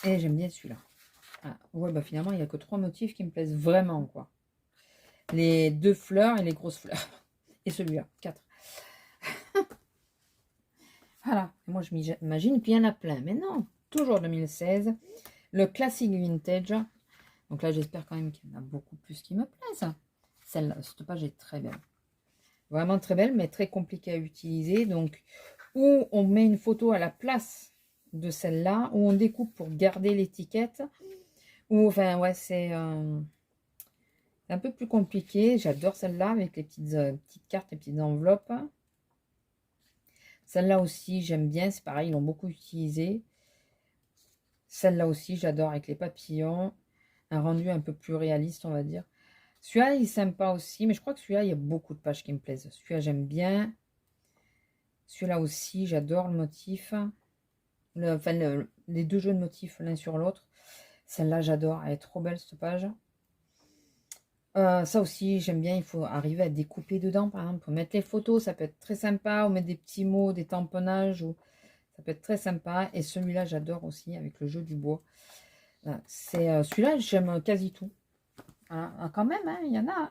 Et j'aime bien celui-là. Ah, ouais, bah finalement, il n'y a que 3 motifs qui me plaisent vraiment, quoi. Les 2 fleurs et les grosses fleurs. Et celui-là, 4. Voilà, et moi je m'imagine qu'il y en a plein. Mais non, toujours 2016. Le classique vintage. Donc là, j'espère quand même qu'il y en a beaucoup plus qui me plaisent. Celle-là, cette page est très belle. Vraiment très belle, mais très compliquée à utiliser. Donc, où on met une photo à la place de celle-là, où on découpe pour garder l'étiquette. Ou, enfin, ouais, c'est un peu plus compliqué. J'adore celle-là avec les petites cartes, les petites enveloppes. Celle-là aussi, j'aime bien. C'est pareil, ils l'ont beaucoup utilisé. Celle-là aussi, j'adore avec les papillons. Un rendu un peu plus réaliste, on va dire. Celui-là, il est sympa aussi, mais je crois que celui-là, il y a beaucoup de pages qui me plaisent. Celui-là, j'aime bien. Celui-là aussi, j'adore le motif. Les 2 jeux de motifs l'un sur l'autre. Celle-là, j'adore. Elle est trop belle, cette page. Ça aussi, j'aime bien. Il faut arriver à découper dedans, par exemple, pour mettre les photos. Ça peut être très sympa. Ou mettre des petits mots, des tamponnages. Ça peut être très sympa. Et celui-là, j'adore aussi, avec le jeu du bois. C'est celui-là, j'aime quasi tout. Voilà. Quand même, hein, il y en a.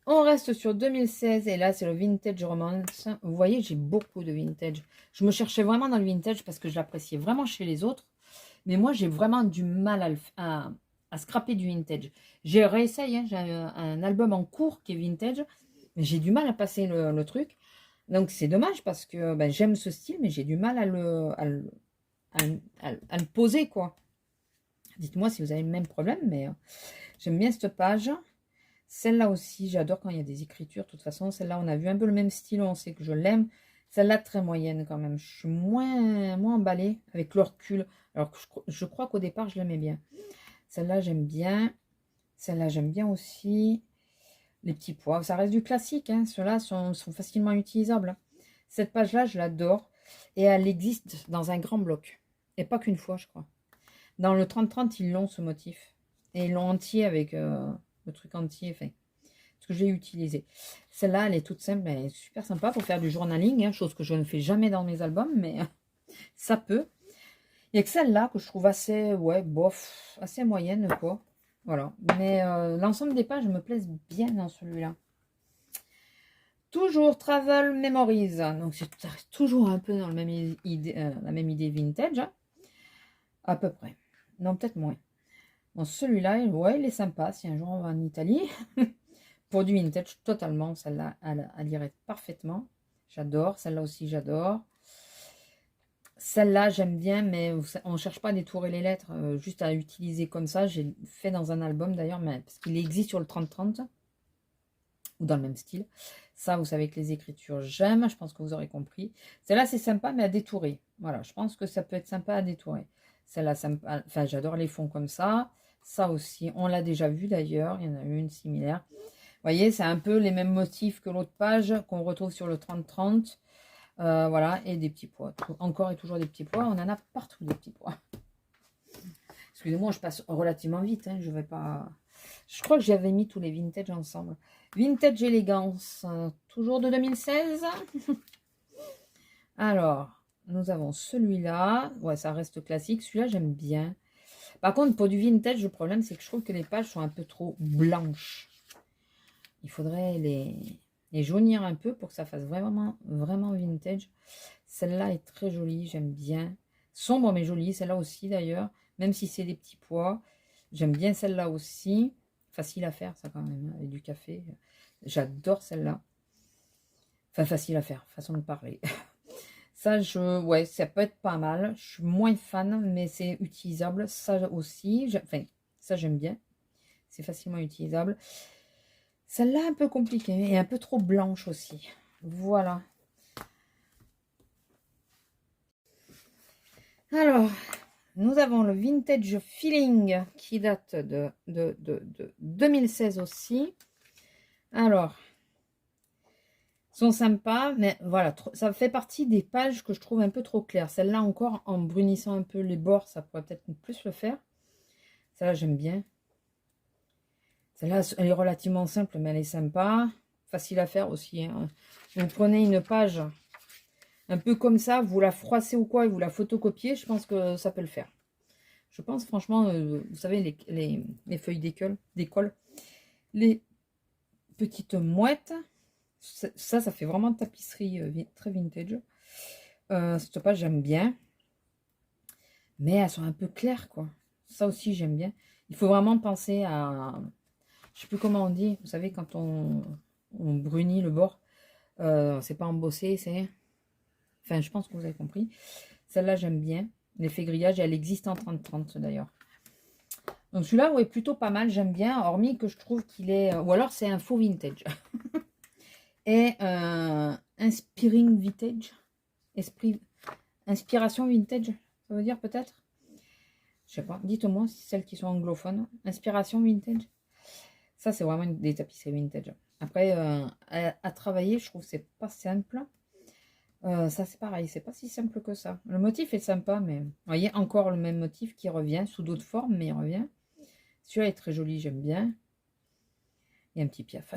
On reste sur 2016 et là, c'est le Vintage Romance. Vous voyez, j'ai beaucoup de vintage. Je me cherchais vraiment dans le vintage parce que je l'appréciais vraiment chez les autres. Mais moi, j'ai vraiment du mal à scraper du vintage. J'ai réessayé, hein, j'ai un album en cours qui est vintage, mais j'ai du mal à passer le truc. Donc, c'est dommage parce que ben, j'aime ce style, mais j'ai du mal à le poser, quoi. Dites-moi si vous avez le même problème, mais j'aime bien cette page. Celle-là aussi, j'adore quand il y a des écritures. De toute façon, celle-là, on a vu un peu le même style, on sait que je l'aime. Celle-là, très moyenne quand même. Je suis moins emballée avec le recul. Alors que je crois qu'au départ, je l'aimais bien. Celle-là, j'aime bien. Celle-là, j'aime bien aussi. Les petits pois, ça reste du classique. Hein. Ceux-là sont facilement utilisables. Cette page-là, je l'adore. Et elle existe dans un grand bloc. Et pas qu'une fois, je crois. Dans le 30-30, ils l'ont, ce motif. Et ils l'ont entier avec le truc entier. Enfin, ce que j'ai utilisé. Celle-là, elle est toute simple. Elle est super sympa pour faire du journaling. Hein, chose que je ne fais jamais dans mes albums. Mais ça peut. Il n'y a que celle-là que je trouve assez, ouais, bof, assez moyenne, quoi. Voilà. Mais l'ensemble des pages me plaisent bien dans celui-là. Toujours Travel Memories. Donc, c'est toujours un peu dans le même la même idée vintage. Hein, à peu près. Non, peut-être moins. Bon, celui-là, ouais, il est sympa. Si un jour on va en Italie, pour du vintage, totalement. Celle-là, elle irait parfaitement. J'adore. Celle-là aussi, j'adore. Celle-là, j'aime bien, mais on ne cherche pas à détourer les lettres, juste à utiliser comme ça. J'ai fait dans un album d'ailleurs, mais parce qu'il existe sur le 30-30, ou dans le même style. Ça, vous savez que les écritures, j'aime, je pense que vous aurez compris. Celle-là, c'est sympa, mais à détourer. Voilà, je pense que ça peut être sympa à détourer. Celle-là, enfin, j'adore les fonds comme ça. Ça aussi, on l'a déjà vu d'ailleurs, il y en a une similaire. Vous voyez, c'est un peu les mêmes motifs que l'autre page qu'on retrouve sur le 30-30. Voilà, et des petits pois. Encore et toujours des petits pois. On en a partout des petits pois. Excusez-moi, je passe relativement vite. Hein, je vais pas. Je crois que j'avais mis tous les vintage ensemble. Vintage élégance, toujours de 2016. Alors, nous avons celui-là. Ouais, ça reste classique. Celui-là, j'aime bien. Par contre, pour du vintage, le problème, c'est que je trouve que les pages sont un peu trop blanches. Il faudrait les jaunir un peu pour que ça fasse vraiment, vraiment vintage. Celle-là est très jolie, j'aime bien. Sombre mais jolie, celle-là aussi d'ailleurs. Même si c'est des petits pois. J'aime bien celle-là aussi. Facile à faire ça quand même, hein, avec du café. J'adore celle-là. Enfin facile à faire, façon de parler. Ça, ouais, ça peut être pas mal. Je suis moins fan, mais c'est utilisable. Ça aussi, enfin, ça j'aime bien. C'est facilement utilisable. Celle-là, un peu compliquée et un peu trop blanche aussi. Voilà. Alors, nous avons le Vintage Feeling qui date de 2016 aussi. Alors, sont sympas, mais voilà, ça fait partie des pages que je trouve un peu trop claires. Celle-là encore, en brunissant un peu les bords, ça pourrait peut-être plus le faire. Celle-là, j'aime bien. Celle-là, elle est relativement simple, mais elle est sympa. Facile à faire aussi, hein. Vous prenez une page un peu comme ça, vous la froissez ou quoi, et vous la photocopiez, je pense que ça peut le faire. Je pense franchement, vous savez, les feuilles d'école, les petites mouettes, ça fait vraiment tapisserie très vintage. Cette page, j'aime bien. Mais elles sont un peu claires, quoi. Ça aussi, j'aime bien. Il faut vraiment penser à... Je sais plus comment on dit. Vous savez, quand on brunit le bord, c'est pas embossé, c'est... Enfin, je pense que vous avez compris. Celle-là, j'aime bien. L'effet grillage, elle existe en 30-30 d'ailleurs. Donc celui-là, ouais, plutôt pas mal, j'aime bien. Hormis que je trouve qu'il est... Ou alors, c'est un faux vintage. Et Inspiring Vintage. Inspiration Vintage, ça veut dire peut-être? Je sais pas, dites-moi si celles qui sont anglophones. Inspiration vintage. Ça, c'est vraiment des tapisseries vintage. Après, à travailler, je trouve que c'est pas simple. Ça, c'est pareil, c'est pas si simple que ça. Le motif est sympa, mais vous voyez, encore le même motif qui revient sous d'autres formes, mais il revient. Celui-là est très joli, j'aime bien. Il y a un petit piaf.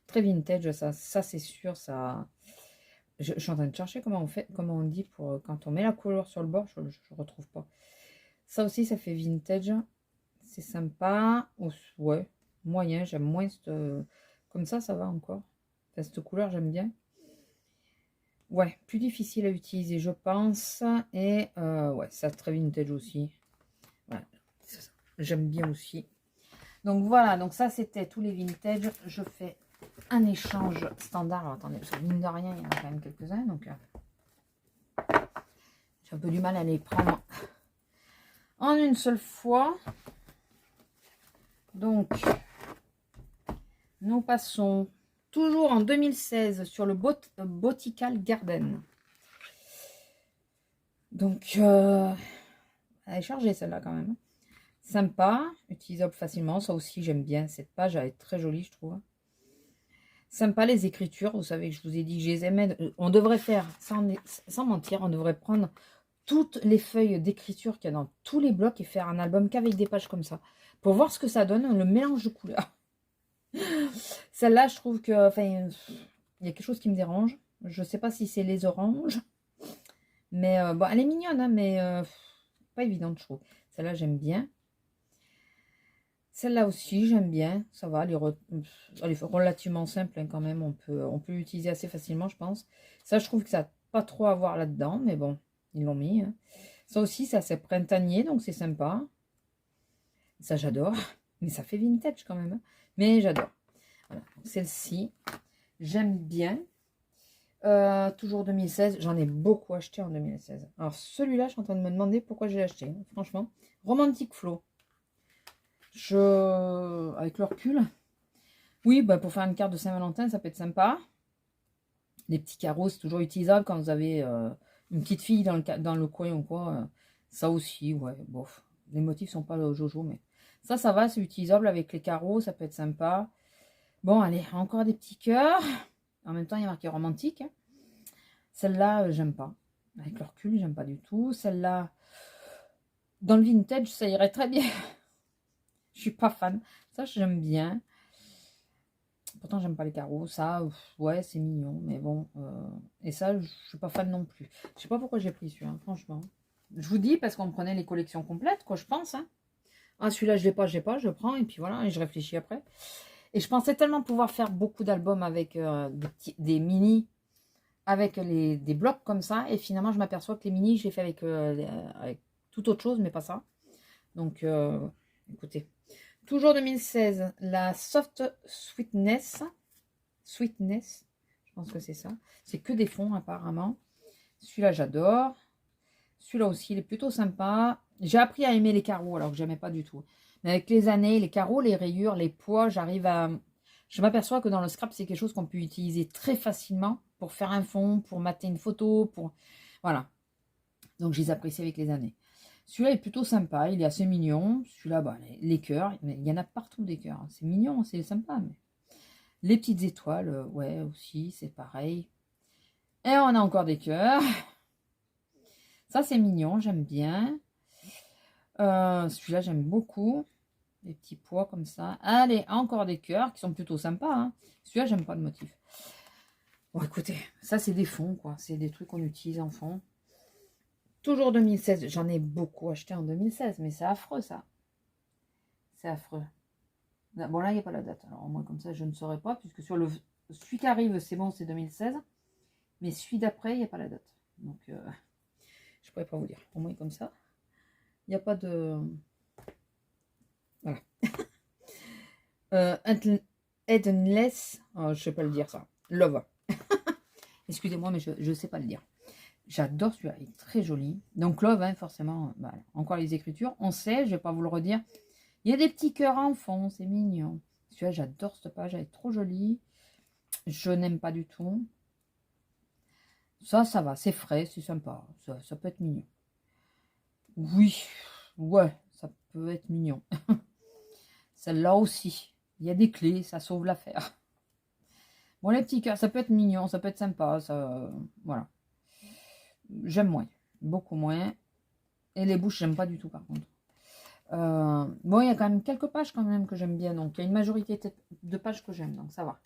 Très vintage, ça c'est sûr. Ça. Je suis en train de chercher comment on fait, comment on dit pour quand on met la couleur sur le bord, je retrouve pas. Ça aussi, ça fait vintage. C'est sympa. Ouais, moyen. J'aime moins cette... Comme ça va encore. Enfin, cette couleur, j'aime bien. Ouais, plus difficile à utiliser, je pense. Et ouais, ça très vintage aussi. Voilà. J'aime bien aussi. Donc voilà, donc ça, c'était tous les vintage. Je fais un échange standard. Alors, attendez, parce que mine de rien, il y en a quand même quelques-uns. Donc, j'ai un peu du mal à les prendre en une seule fois. Donc, nous passons toujours en 2016 sur le Botanical Garden. Donc, elle est chargée celle-là quand même. Sympa, utilisable facilement. Ça aussi, j'aime bien. Cette page, elle est très jolie, je trouve. Sympa les écritures. Vous savez que je vous ai dit que je les aimais. On devrait faire, sans mentir, on devrait prendre toutes les feuilles d'écriture qu'il y a dans tous les blocs et faire un album qu'avec des pages comme ça. Pour voir ce que ça donne, le mélange de couleurs. Celle-là, je trouve que, enfin, il y a quelque chose qui me dérange. Je ne sais pas si c'est les oranges. Mais bon, elle est mignonne, hein, mais pas évidente, je trouve. Celle-là, j'aime bien. Celle-là aussi, j'aime bien. Ça va, elle est relativement simple hein, quand même. On peut l'utiliser assez facilement, je pense. Ça, je trouve que ça n'a pas trop à voir là-dedans. Mais bon, ils l'ont mis. Hein. Ça aussi, c'est assez printanier, donc c'est sympa. Ça, j'adore. Mais ça fait vintage quand même. Hein. Mais j'adore. Voilà. Celle-ci, j'aime bien. Toujours 2016. J'en ai beaucoup acheté en 2016. Alors, celui-là, je suis en train de me demander pourquoi j'ai acheté. Hein, franchement. Romantic Flow. Avec le recul, oui, bah pour faire une carte de Saint-Valentin, ça peut être sympa. Les petits carreaux, c'est toujours utilisable quand vous avez une petite fille dans le coin ou quoi. Ça aussi, ouais, bof. Les motifs sont pas jojo, mais ça va, c'est utilisable avec les carreaux, ça peut être sympa. Bon, allez, encore des petits cœurs. En même temps, il y a marqué romantique. Hein. Celle-là, j'aime pas. Avec le recul, j'aime pas du tout. Celle-là, dans le vintage, ça irait très bien. Je suis pas fan. Ça, j'aime bien. Pourtant, j'aime pas les carreaux. Ça, ouais, c'est mignon. Mais bon. Et ça, je suis pas fan non plus. Je sais pas pourquoi j'ai pris celui-là, hein, franchement. Je vous dis, parce qu'on prenait les collections complètes, quoi, je pense. Hein. Ah, celui-là, je l'ai pas, je le prends. Et puis voilà, et je réfléchis après. Et je pensais tellement pouvoir faire beaucoup d'albums avec des mini. avec des blocs comme ça. Et finalement, je m'aperçois que les mini, je les fais avec tout autre chose, mais pas ça. Donc, écoutez. Toujours 2016, la Soft Sweetness. Sweetness, je pense que c'est ça. C'est que des fonds, apparemment. Celui-là, j'adore. Celui-là aussi, il est plutôt sympa. J'ai appris à aimer les carreaux, alors que j'aimais pas du tout. Mais avec les années, les carreaux, les rayures, les poids, j'arrive à... Je m'aperçois que dans le scrap, c'est quelque chose qu'on peut utiliser très facilement pour faire un fond, pour mater une photo, pour... Voilà. Donc, je les apprécie avec les années. Celui-là est plutôt sympa, il est assez mignon. Celui-là, bah, les cœurs, il y en a partout des cœurs. C'est mignon, c'est sympa. Mais... Les petites étoiles, ouais, aussi, c'est pareil. Et on a encore des cœurs. Ça, c'est mignon, j'aime bien. Celui-là, j'aime beaucoup. Des petits pois comme ça. Allez, encore des cœurs qui sont plutôt sympas. Hein. Celui-là, j'aime pas le motif. Bon, écoutez, ça, c'est des fonds, quoi. C'est des trucs qu'on utilise en fond. Toujours 2016. J'en ai beaucoup acheté en 2016, mais c'est affreux, ça. C'est affreux. Bon, là, il n'y a pas la date. Alors, au moins, comme ça, je ne saurais pas, puisque sur celui qui arrive, c'est bon, c'est 2016. Mais celui d'après, il n'y a pas la date. Donc, je ne pourrais pas vous dire. Au moins, comme ça, il n'y a pas de... Voilà. Endless, oh, je ne sais pas le dire, ça. Love. Excusez-moi, mais je ne sais pas le dire. J'adore celui-là, il est très joli. Donc, Love, hein, forcément, bah, encore les écritures. On sait, je ne vais pas vous le redire. Il y a des petits cœurs en fond, c'est mignon. Celui-là, j'adore cette page, elle est trop jolie. Je n'aime pas du tout. Ça va, c'est frais, c'est sympa. Ça peut être mignon. Oui, ouais, ça peut être mignon. Celle-là aussi. Il y a des clés, ça sauve l'affaire. Bon, les petits cœurs, ça peut être mignon, ça peut être sympa. Ça, voilà. J'aime moins, beaucoup moins. Et les bouches, j'aime pas du tout, par contre. Bon, il y a quand même quelques pages quand même que j'aime bien. Donc, il y a une majorité de pages que j'aime. Donc, ça va.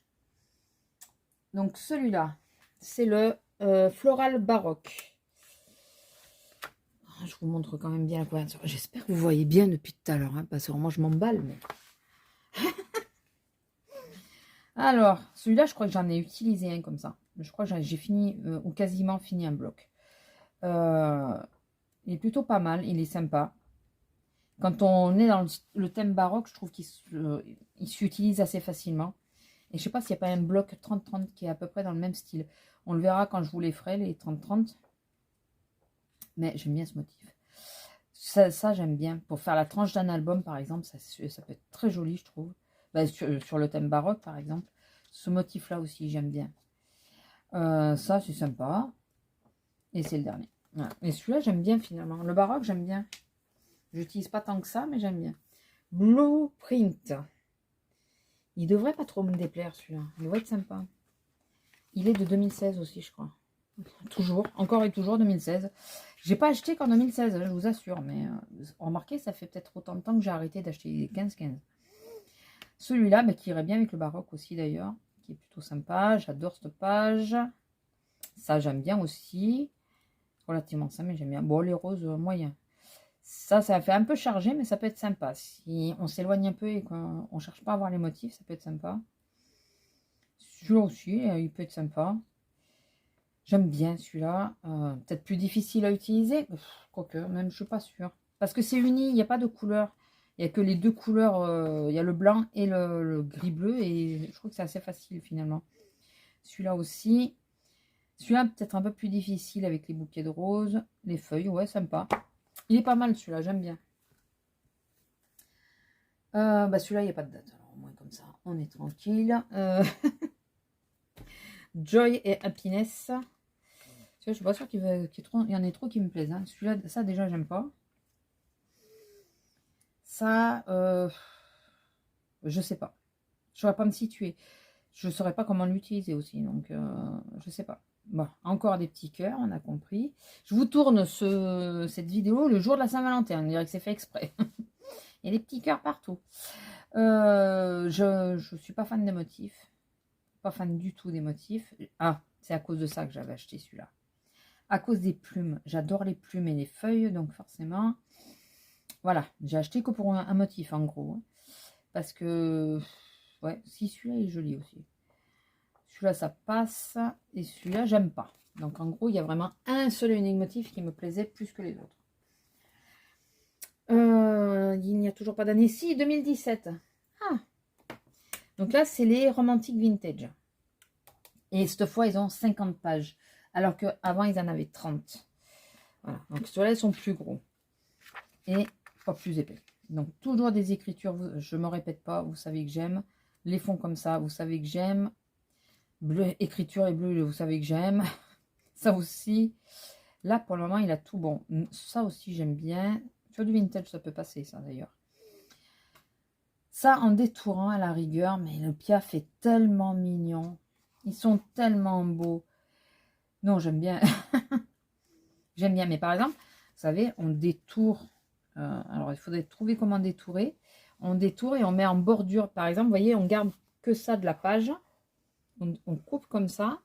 Donc, celui-là, c'est le Floral Baroque. Je vous montre quand même bien la couverture. J'espère que vous voyez bien depuis tout à l'heure. Hein, parce que moi, je m'emballe. Mais... Alors, celui-là, je crois que j'en ai utilisé un comme ça. Je crois que j'ai fini, ou quasiment fini un bloc. Il est plutôt pas mal. Il est sympa. Quand on est dans le thème baroque, je trouve qu'il s'utilise assez facilement. Et je sais pas s'il n'y a pas un bloc 30-30 qui est à peu près dans le même style. On le verra quand je vous les ferai, les 30-30. Mais j'aime bien ce motif. Ça j'aime bien. Pour faire la tranche d'un album, par exemple, ça peut être très joli, je trouve. Bah, sur le thème baroque, par exemple. Ce motif-là aussi, j'aime bien. Ça, c'est sympa. Et c'est le dernier. Voilà. Et celui-là, j'aime bien finalement. Le baroque, j'aime bien. J'utilise pas tant que ça, mais j'aime bien. Blueprint. Il devrait pas trop me déplaire, celui-là. Il va être sympa. Il est de 2016 aussi, je crois. Toujours, encore et toujours 2016. J'ai pas acheté qu'en 2016, je vous assure. Mais remarquez, ça fait peut-être autant de temps que j'ai arrêté d'acheter les 15-15. Celui-là, mais qui irait bien avec le baroque aussi d'ailleurs. Qui est plutôt sympa. J'adore cette page. Ça, j'aime bien aussi. Relativement ça, mais j'aime bien. Bon, les roses, moyens. Ça fait un peu chargé, mais ça peut être sympa. Si on s'éloigne un peu et qu'on ne cherche pas à voir les motifs, ça peut être sympa. Celui-là aussi, il peut être sympa. J'aime bien celui-là. Peut-être plus difficile à utiliser. Quoique, même, je ne suis pas sûre. Parce que c'est uni, il n'y a pas de couleur. Il n'y a que les deux couleurs. Il y a le blanc et le gris-bleu. Et je trouve que c'est assez facile, finalement. Celui-là aussi. Celui-là, peut-être un peu plus difficile avec les bouquets de roses. Les feuilles, ouais, sympa. Il est pas mal celui-là, j'aime bien. Bah celui-là, il n'y a pas de date. Alors au moins comme ça, on est tranquille. Joy et Happiness. Je suis pas sûre qu'il y en ait trop qui me plaisent. Hein. Celui-là, ça déjà, j'aime pas. Ça, je sais pas. Je ne saurais pas me situer. Je ne saurais pas comment l'utiliser aussi. Donc, je sais pas. Bon, encore des petits cœurs, on a compris. Je vous tourne cette vidéo le jour de la Saint-Valentin. On dirait que c'est fait exprès. Il y a des petits cœurs partout. Je ne suis pas fan des motifs. Pas fan du tout des motifs. Ah, c'est à cause de ça que j'avais acheté celui-là. À cause des plumes. J'adore les plumes et les feuilles. Donc forcément, voilà. J'ai acheté que pour un motif en gros. Parce que, ouais, si celui-là est joli aussi. Celui-là, ça passe. Et celui-là, j'aime pas. Donc, en gros, il y a vraiment un seul et unique motif qui me plaisait plus que les autres. Il n'y a toujours pas d'année. Si, 2017. Ah. Donc là, c'est les romantiques vintage. Et cette fois, ils ont 50 pages. Alors qu'avant, ils en avaient 30. Voilà. Donc, ceux-là, ils sont plus gros. Et pas plus épais. Donc, toujours des écritures. Je ne me répète pas. Vous savez que j'aime. Les fonds comme ça, vous savez que j'aime. Bleu, écriture et bleu, vous savez que j'aime. Ça aussi. Là, pour le moment, il a tout bon. Ça aussi, j'aime bien. Sur du vintage, ça peut passer, ça, d'ailleurs. Ça, en détourant à la rigueur. Mais le Piaf est tellement mignon. Ils sont tellement beaux. Non, j'aime bien. J'aime bien. Mais par exemple, vous savez, on détourne. Alors, il faudrait trouver comment détourer. On détourne et on met en bordure. Par exemple, vous voyez, on garde que ça de la page. On coupe comme ça.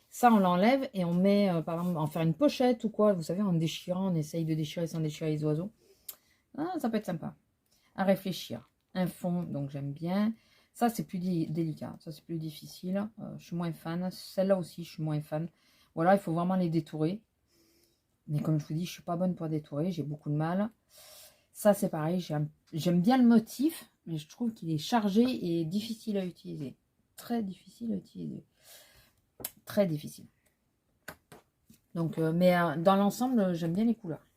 Ça, on l'enlève et on met, par exemple, en faire une pochette ou quoi. Vous savez, en déchirant, on essaye de déchirer sans déchirer les oiseaux. Ah, ça peut être sympa. À réfléchir. Un fond, donc j'aime bien. Ça, c'est plus délicat. Ça, c'est plus difficile. Je suis moins fan. Celle-là aussi, je suis moins fan. Voilà, il faut vraiment les détourer. Mais comme je vous dis, je ne suis pas bonne pour détourer. J'ai beaucoup de mal. Ça, c'est pareil. J'aime bien le motif, mais je trouve qu'il est chargé et difficile à utiliser. Très difficile à utiliser. Très difficile. Donc, mais dans l'ensemble, j'aime bien les couleurs.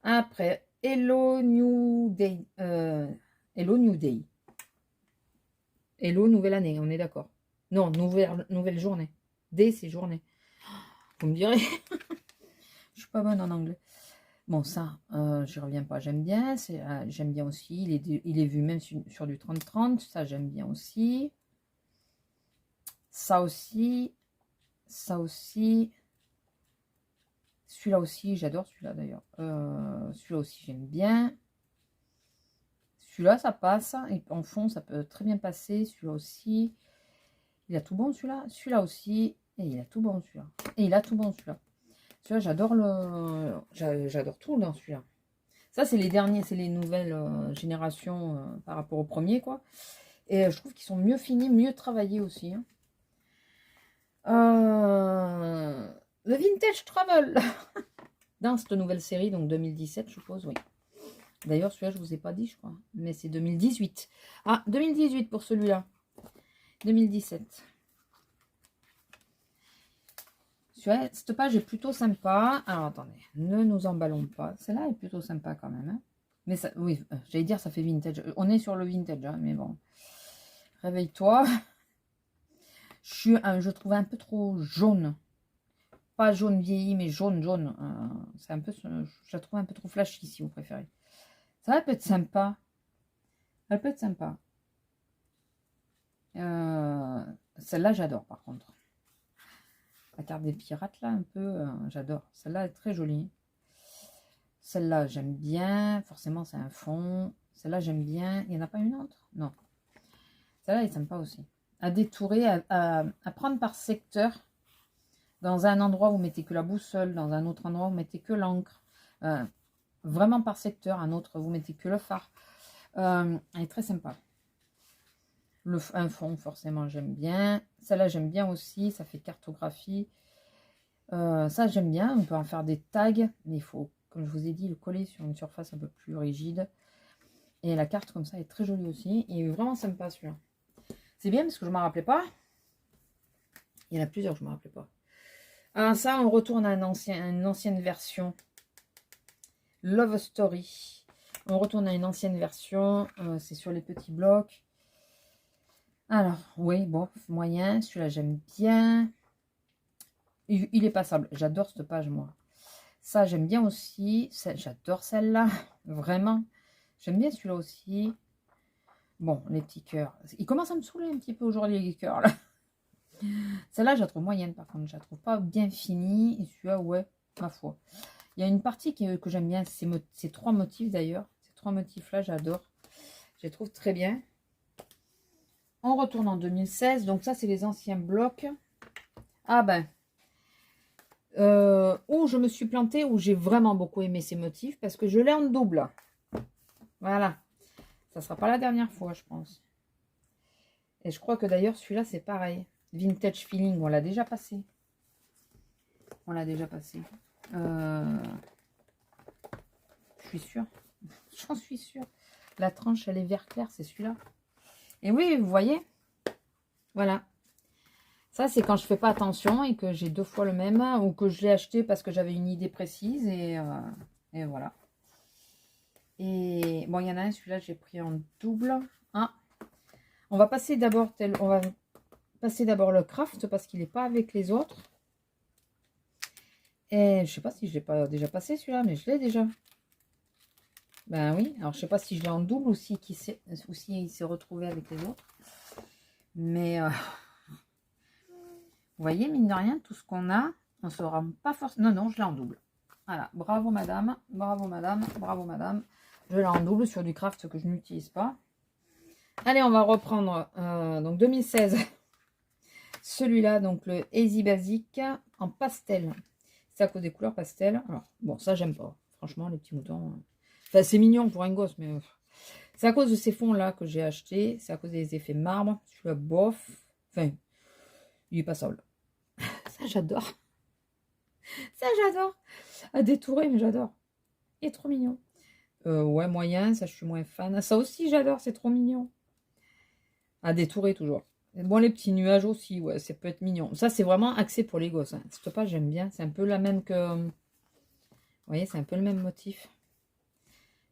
Après, Hello New Day. Hello New Day. Hello Nouvelle Année, on est d'accord. Non, nouvelle journée. Day, c'est journée. Vous me direz. Je suis pas bonne en anglais. Bon, ça, je reviens pas. J'aime bien. J'aime bien aussi. Il est vu même sur du 30-30. Ça, j'aime bien aussi. Ça aussi. Ça aussi. Celui-là aussi, j'adore celui-là d'ailleurs. Celui-là aussi, j'aime bien. Celui-là, ça passe. Et en fond, ça peut très bien passer. Celui-là aussi. Il a tout bon celui-là. Celui-là aussi. Et il a tout bon celui-là. Et il a tout bon celui-là. Celui-là, j'adore tout dans celui-là. Ça, c'est les derniers, c'est les nouvelles générations par rapport au premier, quoi. Et je trouve qu'ils sont mieux finis, mieux travaillés aussi. Hein. Le Vintage Travel. Dans cette nouvelle série, donc 2017, je suppose, oui. D'ailleurs, celui-là, je ne vous ai pas dit, je crois. Mais c'est 2018. Ah, 2018 pour celui-là. 2017. Cette page est plutôt sympa. Alors, attendez. Ne nous emballons pas. Celle-là est plutôt sympa quand même. Hein. Mais ça, oui, j'allais dire, ça fait vintage. On est sur le vintage, hein, mais bon. Réveille-toi. Je trouve un peu trop jaune. Pas jaune vieilli, mais jaune. C'est un peu, je la trouve un peu trop flashy, si vous préférez. Ça va peut être sympa. Ça peut être sympa. Celle-là, j'adore, par contre. La carte des pirates, là, un peu, j'adore. Celle-là est très jolie. Celle-là, j'aime bien. Forcément, c'est un fond. Celle-là, j'aime bien. Il n'y en a pas une autre? Non. Celle-là est sympa aussi. À détourer, à prendre par secteur. Dans un endroit, vous mettez que la boussole. Dans un autre endroit, vous mettez que l'encre. Vraiment par secteur. Un autre, vous mettez que le phare. Elle est très sympa. Un fond, forcément, j'aime bien. Celle-là, j'aime bien aussi. Ça fait cartographie. Ça, j'aime bien. On peut en faire des tags. Mais il faut, comme je vous ai dit, le coller sur une surface un peu plus rigide. Et la carte, comme ça, est très jolie aussi. Il est vraiment sympa, celui-là. C'est bien parce que je ne m'en rappelais pas. Il y en a plusieurs que je ne me rappelais pas. Alors ça, on retourne à une ancienne version. Love Story. On retourne à une ancienne version. C'est sur les petits blocs. Alors, oui, bon, moyen. Celui-là, j'aime bien. Il est passable. J'adore cette page, moi. Ça, j'aime bien aussi. J'adore celle-là. Vraiment. J'aime bien celui-là aussi. Bon, les petits cœurs. Il commence à me saouler un petit peu aujourd'hui, les cœurs, là. Celle-là, je la trouve moyenne, par contre. Je la trouve pas bien finie. Et celui-là, ouais, ma foi. Il y a une partie que j'aime bien. Ces trois motifs, d'ailleurs. Ces trois motifs-là, j'adore. Je les trouve très bien. On retourne en 2016. Donc ça, c'est les anciens blocs. Ah ben. Où je me suis plantée, où j'ai vraiment beaucoup aimé ces motifs. Parce que je l'ai en double. Voilà. Ça sera pas la dernière fois, je pense. Et je crois que d'ailleurs, celui-là, c'est pareil. Vintage Feeling, on l'a déjà passé. On l'a déjà passé. Je suis sûre. J'en suis sûre. La tranche, elle est vert clair, c'est celui-là. Et oui, vous voyez. Voilà. Ça, c'est quand je fais pas attention et que j'ai 2 fois le même. Ou que je l'ai acheté parce que j'avais une idée précise. Et voilà. Et bon, il y en a un, celui-là, j'ai pris en double. Ah. On va passer d'abord le craft parce qu'il n'est pas avec les autres. Et je sais pas si je l'ai pas déjà passé celui-là, mais je l'ai déjà. Ben oui, alors je sais pas si je l'ai en double ou si il s'est retrouvé avec les autres. Mais vous voyez, mine de rien, tout ce qu'on a, on ne se rend pas forcément. Non, non, je l'ai en double. Voilà, bravo madame, bravo madame, bravo madame. Je l'ai en double sur du craft que je n'utilise pas. Allez, on va reprendre donc 2016. Celui-là, donc le Easy Basic en pastel. C'est à cause des couleurs pastel. Alors, bon, ça, j'aime pas. Franchement, les petits moutons. Enfin, c'est mignon pour un gosse, mais c'est à cause de ces fonds-là que j'ai acheté. C'est à cause des effets marbre. Celui-là, bof. Enfin, il est passable. Ça, j'adore. Ça, j'adore. À détourer, mais j'adore. Il est trop mignon. Ouais, moyen. Ça, je suis moins fan. Ça aussi, j'adore. C'est trop mignon. À détourer, toujours. Bon, les petits nuages aussi, ouais, ça peut être mignon. Ça, c'est vraiment axé pour les gosses. Hein. Cette page, j'aime bien. C'est un peu la même que... Vous voyez, c'est un peu le même motif.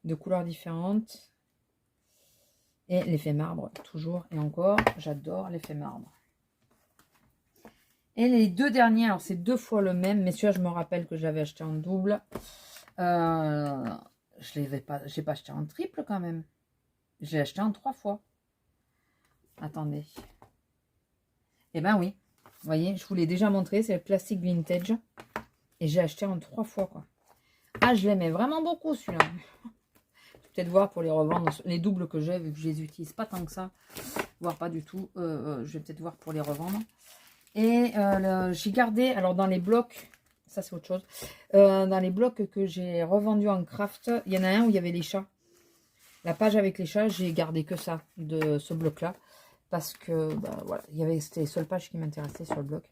De couleurs différentes. Et l'effet marbre, toujours et encore. J'adore l'effet marbre. Et les 2 derniers, alors c'est 2 fois le même. Mais celui-là, je me rappelle que j'avais acheté en double. Je l'ai pas acheté en triple quand même. Je l'ai acheté en 3 fois. Attendez. Eh ben oui. Vous voyez, je vous l'ai déjà montré. C'est le plastique vintage. Et j'ai acheté en 3 fois, quoi. Ah, je l'aimais vraiment beaucoup, celui-là. Peut-être voir pour les revendre. Les doubles que j'ai, vu que je les utilise pas tant que ça. Voire pas du tout. Je vais peut-être voir pour les revendre. Et j'ai gardé, alors dans les blocs, ça c'est autre chose. Dans les blocs que j'ai revendus en craft, il y en a un où il y avait les chats. La page avec les chats, j'ai gardé que ça, de ce bloc-là. Parce que, bah, voilà, c'était les seules pages qui m'intéressaient sur le bloc.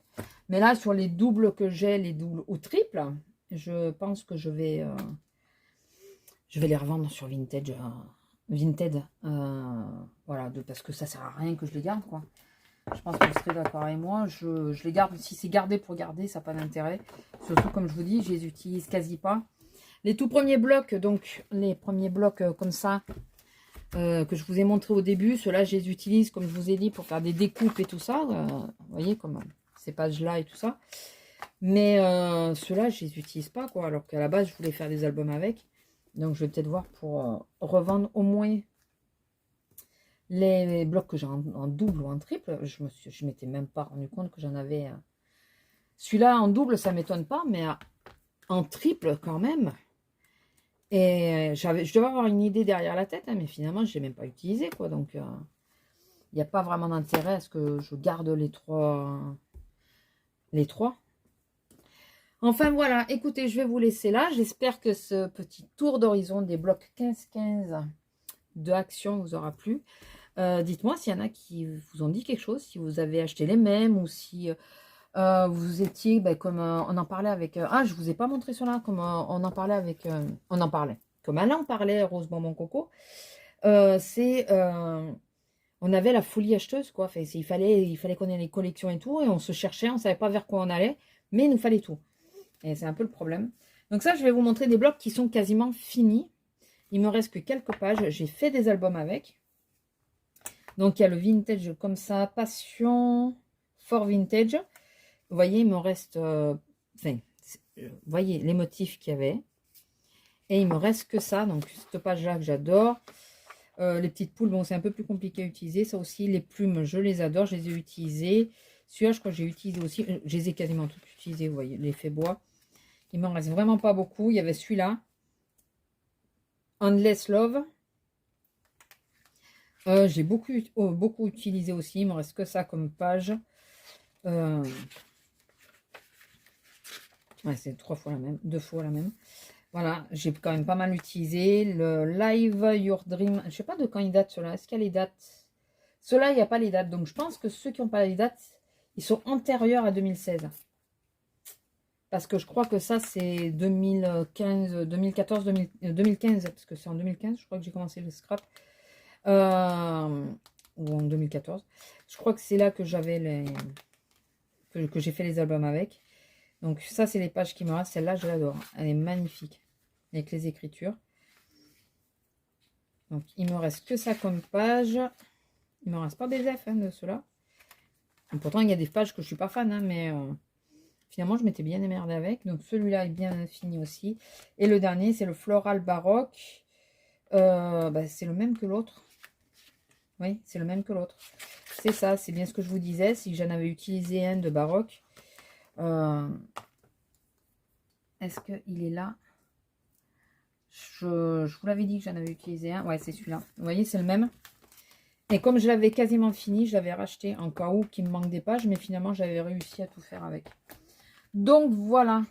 Mais là, sur les doubles que j'ai, les doubles ou triples, je pense que je vais les revendre sur Vinted. Voilà, parce que ça sert à rien que je les garde, quoi. Je pense que vous serez d'accord avec moi. Je les garde. Si c'est gardé pour garder, ça n'a pas d'intérêt. Surtout, comme je vous dis, je les utilise quasi pas. Les tout premiers blocs, donc les premiers blocs comme ça, que je vous ai montré au début, ceux-là, je les utilise, comme je vous ai dit, pour faire des découpes et tout ça. Vous voyez, comme ces pages-là et tout ça. Mais ceux-là, je les utilise pas, quoi. Alors qu'à la base, je voulais faire des albums avec. Donc, je vais peut-être voir pour revendre au moins les blocs que j'ai en double ou en triple. Je m'étais même pas rendu compte que j'en avais. Celui-là, en double, ça m'étonne pas, mais en triple, quand même. Et je devais avoir une idée derrière la tête, hein, mais finalement, je ne l'ai même pas utilisé, quoi. Donc, il n'y a pas vraiment d'intérêt à ce que je garde les trois. Enfin, voilà. Écoutez, je vais vous laisser là. J'espère que ce petit tour d'horizon des blocs 15-15 de Action vous aura plu. Dites-moi s'il y en a qui vous ont dit quelque chose, si vous avez acheté les mêmes ou si vous étiez, comme on en parlait avec... ah, je vous ai pas montré cela, comme on en parlait avec... on en parlait. Comme Alain en parlait, Rose Bonbon Coco. On avait la folie acheteuse, quoi. Enfin, il fallait qu'on ait les collections et tout, et on se cherchait, on savait pas vers quoi on allait, mais il nous fallait tout. Et c'est un peu le problème. Donc ça, je vais vous montrer des blocs qui sont quasiment finis. Il me reste que quelques pages. J'ai fait des albums avec. Donc, il y a le vintage comme ça. Passion for vintage. Vous voyez, il me reste... vous voyez les motifs qu'il y avait. Et il me reste que ça. Donc, cette page-là que j'adore. Les petites poules, bon, c'est un peu plus compliqué à utiliser. Ça aussi, les plumes, je les adore. Je les ai utilisées. Celui-là, je crois que j'ai utilisé aussi. Je les ai quasiment toutes utilisées. Vous voyez, l'effet bois. Il m'en reste vraiment pas beaucoup. Il y avait celui-là. Endless Love. J'ai beaucoup utilisé aussi. Il me reste que ça comme page. Ouais, c'est 2 fois la même. Voilà, j'ai quand même pas mal utilisé. Le Live Your Dream. Je sais pas de quand il date cela. Est-ce qu'il y a les dates? Ceux-là, il n'y a pas les dates. Donc, je pense que ceux qui n'ont pas les dates, ils sont antérieurs à 2016. Parce que je crois que ça, c'est 2015, 2014, 2015. Parce que c'est en 2015, je crois que j'ai commencé le scrap. Ou en 2014. Je crois que c'est là que j'avais les... que j'ai fait les albums avec. Donc, ça, c'est les pages qui me restent. Celle-là, je l'adore. Elle est magnifique. Avec les écritures. Donc, il me reste que ça comme page. Il me reste pas des F de ceux-là. Pourtant, il y a des pages que je suis pas fan, hein, mais finalement, je m'étais bien émerdée avec. Donc, celui-là est bien fini aussi. Et le dernier, c'est le Floral Baroque. C'est le même que l'autre. Oui, c'est le même que l'autre. C'est ça, c'est bien ce que je vous disais. Si j'en avais utilisé un de Baroque. Est-ce qu'il est là? Je vous l'avais dit que j'en avais utilisé un. Ouais, c'est celui-là. Vous voyez, c'est le même. Et comme je l'avais quasiment fini, je l'avais racheté en cas où qu'il me manque des pages. Mais finalement, j'avais réussi à tout faire avec. Donc, voilà.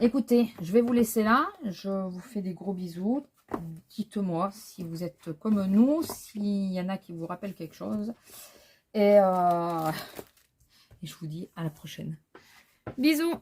Écoutez, je vais vous laisser là. Je vous fais des gros bisous. Dites-moi si vous êtes comme nous. S'il y en a qui vous rappellent quelque chose. Et je vous dis à la prochaine. Bisous!